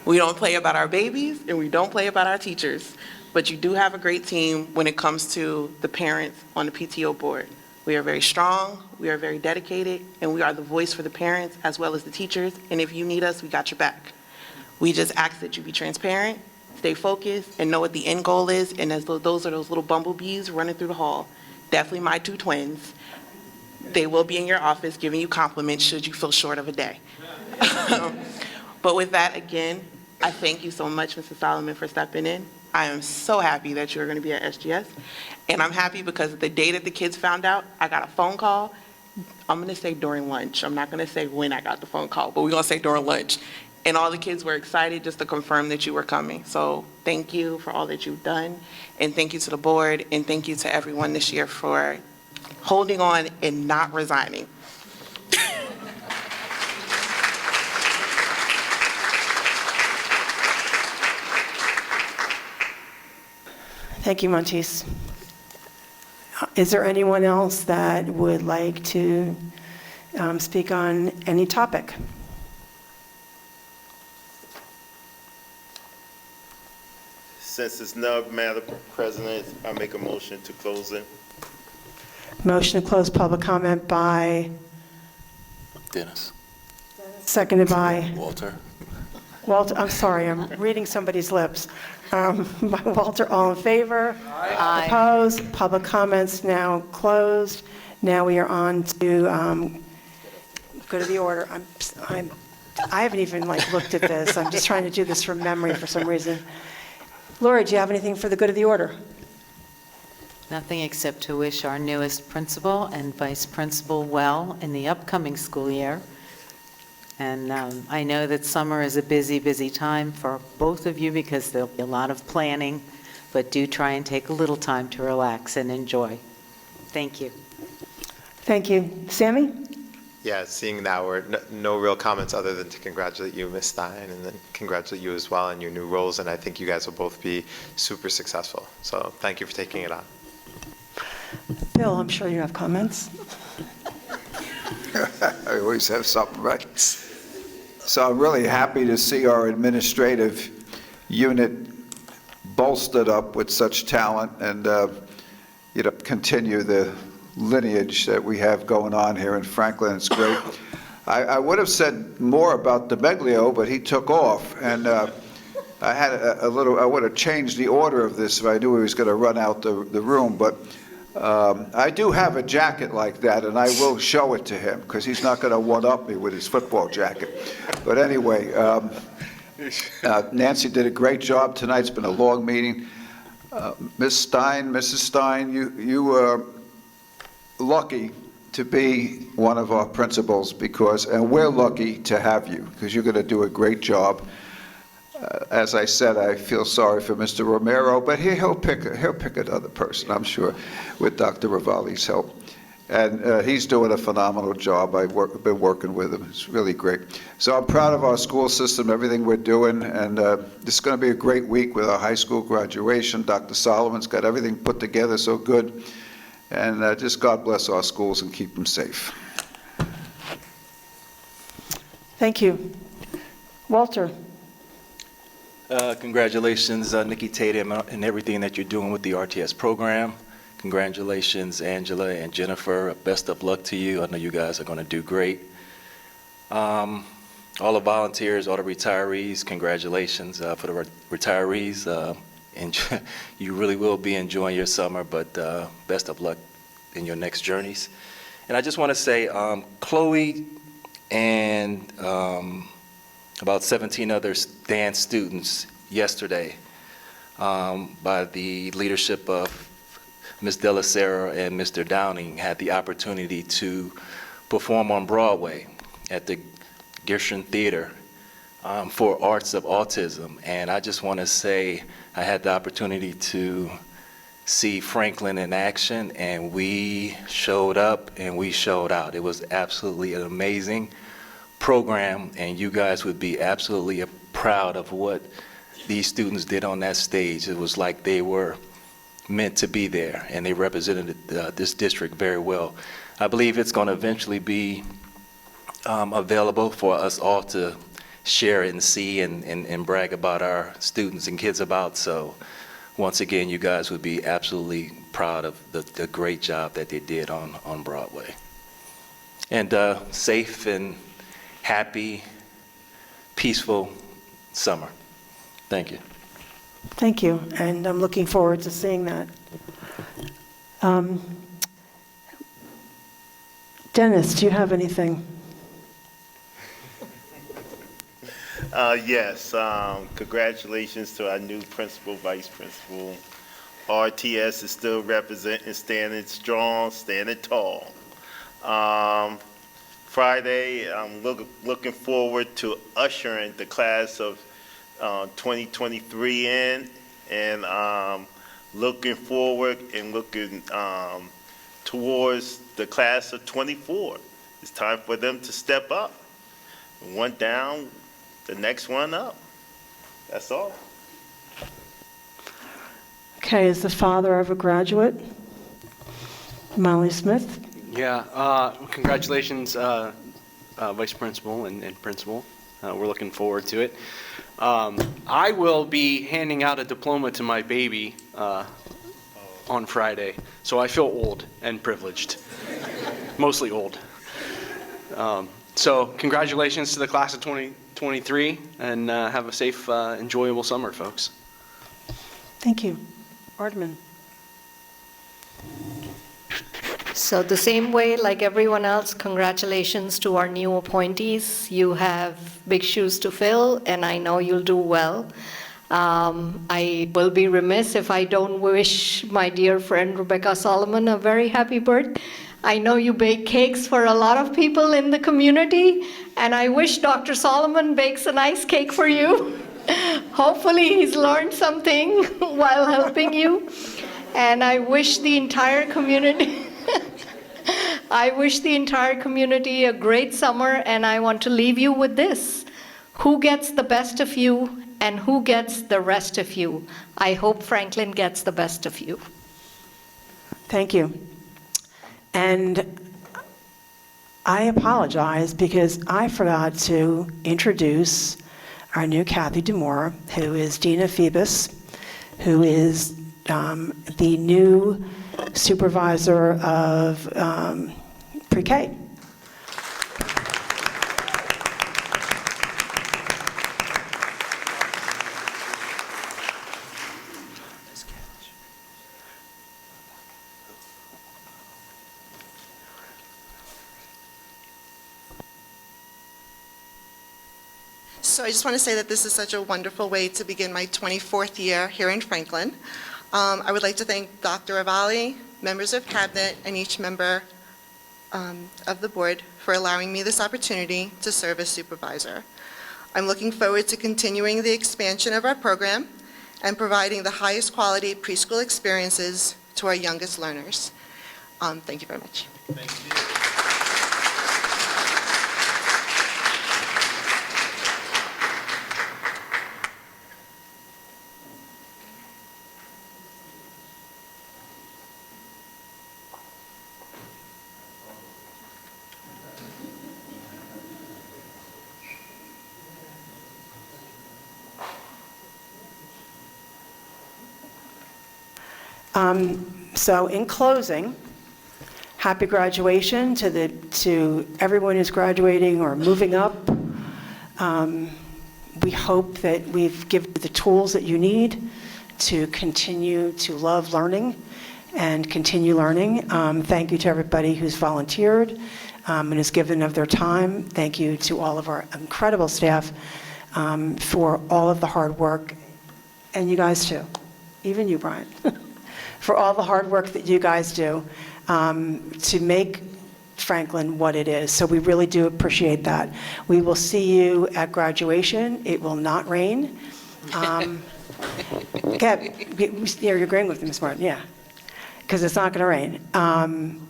We don't play about our babies and we don't play about our teachers, but you do have a great team when it comes to the parents on the PTO board. We are very strong, we are very dedicated, and we are the voice for the parents as well as the teachers, and if you need us, we got your back. We just ask that you be transparent, stay focused, and know what the end goal is, and as those are those little bumblebees running through the hall. Definitely my two twins. They will be in your office giving you compliments should you feel short of a day. But with that, again, I thank you so much, Mrs. Solomon, for stepping in. I am so happy that you're going to be at SGS. And I'm happy because the day that the kids found out, I got a phone call. I'm going to say during lunch. I'm not going to say when I got the phone call, but we're going to say during lunch. And all the kids were excited just to confirm that you were coming. So thank you for all that you've done. And thank you to the board. And thank you to everyone this year for holding on and not resigning. Thank you, Monteith. Is there anyone else that would like to speak on any topic? Since it's no matter, President, I make a motion to close it. Motion to close public comment by, Dennis. seconded by Walter. Walter. I'm sorry, I'm reading somebody's lips. By Walter, all in favor? Aye. Opposed? Public comments now closed. Now we are on to go to the order. I haven't even looked at this. I'm just trying to do this from memory for some reason. Lori, do you have anything for the good of the order? Nothing except to wish our newest principal and vice principal well in the upcoming school year. And I know that summer is a busy, busy time for both of you because there'll be a lot of planning, but do try and take a little time to relax and enjoy. Thank you. Thank you. Sammy? Yeah, seeing that, we're no real comments other than to congratulate you, Ms. Stein, and then congratulate you as well on your new roles, and I think you guys will both be super successful. So thank you for taking it on. Bill, I'm sure you have comments. I always have something, right? So I'm really happy to see our administrative unit bolstered up with such talent and, continue the lineage that we have going on here in Franklin. It's great. I would have said more about DeMeglio, but he took off, and I had I would have changed the order of this if I knew he was going to run out the room, but I do have a jacket like that, and I will show it to him, because he's not going to one-up me with his football jacket. But anyway, Nancy did a great job tonight. It's been a long meeting. Mrs. Stein, you were lucky to be one of our principals, and we're lucky to have you, because you're going to do a great job. As I said, I feel sorry for Mr. Romero, but he'll pick another person, I'm sure, with Dr. Ravalli's help. And he's doing a phenomenal job. I've been working with him. It's really great. So I'm proud of our school system, everything we're doing, and this is going to be a great week with our high school graduation. Dr. Solomon's got everything put together so good. And just God bless our schools and keep them safe. Thank you. Walter. Congratulations, Nikki Tatum, and everything that you're doing with the RTS program. Congratulations, Angela and Jennifer. Best of luck to you. I know you guys are going to do great. All the volunteers, all the retirees, congratulations for the retirees. And you really will be enjoying your summer, but best of luck in your next journeys. And I just want to say, Chloe and about 17 other dance students yesterday, by the leadership of Ms. Delasera and Mr. Downing, had the opportunity to perform on Broadway at the Gershon Theater for Arts of Autism. And I just want to say I had the opportunity to see Franklin in action, and we showed up and we showed out. It was absolutely an amazing program, and you guys would be absolutely proud of what these students did on that stage. It was like they were meant to be there, and they represented this district very well. I believe it's going to eventually be available for us all to share and see and brag about our students and kids about. So once again, you guys would be absolutely proud of the great job that they did on Broadway. And safe and happy, peaceful summer. Thank you. Thank you, and I'm looking forward to seeing that. Dennis, do you have anything? Yes, congratulations to our new principal, vice principal. RTS is still representing, standing strong, standing tall. Friday, I'm looking forward to ushering the class of 2023 in, and looking forward and looking towards the class of 24. It's time for them to step up. One down, the next one up. That's all. Okay, as the father of a graduate, Molly Smith. Yeah, congratulations, Vice Principal and Principal. We're looking forward to it. I will be handing out a diploma to my baby on Friday, so I feel old and privileged, mostly old. So congratulations to the class of 2023, and have a safe, enjoyable summer, folks. Thank you. Ardman. So the same way, like everyone else, congratulations to our new appointees. You have big shoes to fill, and I know you'll do well. I will be remiss if I don't wish my dear friend Rebecca Solomon a very happy birthday. I know you bake cakes for a lot of people in the community, and I wish Dr. Solomon bakes a nice cake for you. Hopefully he's learned something while helping you. And I wish the entire community a great summer, and I want to leave you with this. Who gets the best of you, and who gets the rest of you? I hope Franklin gets the best of you. Thank you. And I apologize because I forgot to introduce our new Kathy Demore, who is Dean of Phoebus, who is the new supervisor of pre-K. So I just want to say that this is such a wonderful way to begin my 24th year here in Franklin. I would like to thank Dr. Avali, members of Cabinet, and each member of the board for allowing me this opportunity to serve as supervisor. I'm looking forward to continuing the expansion of our program and providing the highest quality preschool experiences to our youngest learners. Thank you very much. Thank you. So in closing, happy graduation to everyone who's graduating or moving up. We hope that we've given you the tools that you need to continue to love learning and continue learning. Thank you to everybody who's volunteered and has given of their time. Thank you to all of our incredible staff for all of the hard work, and you guys too, even you, Brian. For all the hard work that you guys do to make Franklin what it is. So we really do appreciate that. We will see you at graduation. It will not rain. Yeah, you're agreeing with me, Ms. Martin, yeah, because it's not going to rain.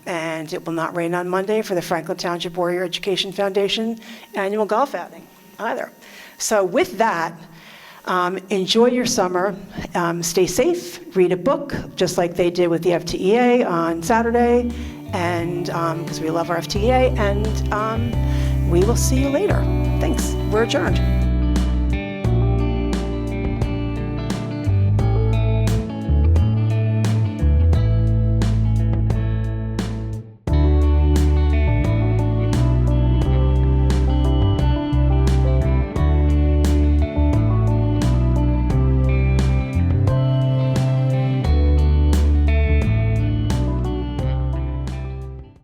And it will not rain on Monday for the Franklin Township Warrior Education Foundation annual golf outing either. So with that, enjoy your summer, stay safe, read a book, just like they did with the FTEA on Saturday, and because we love our FTEA, and we will see you later. Thanks. We're adjourned.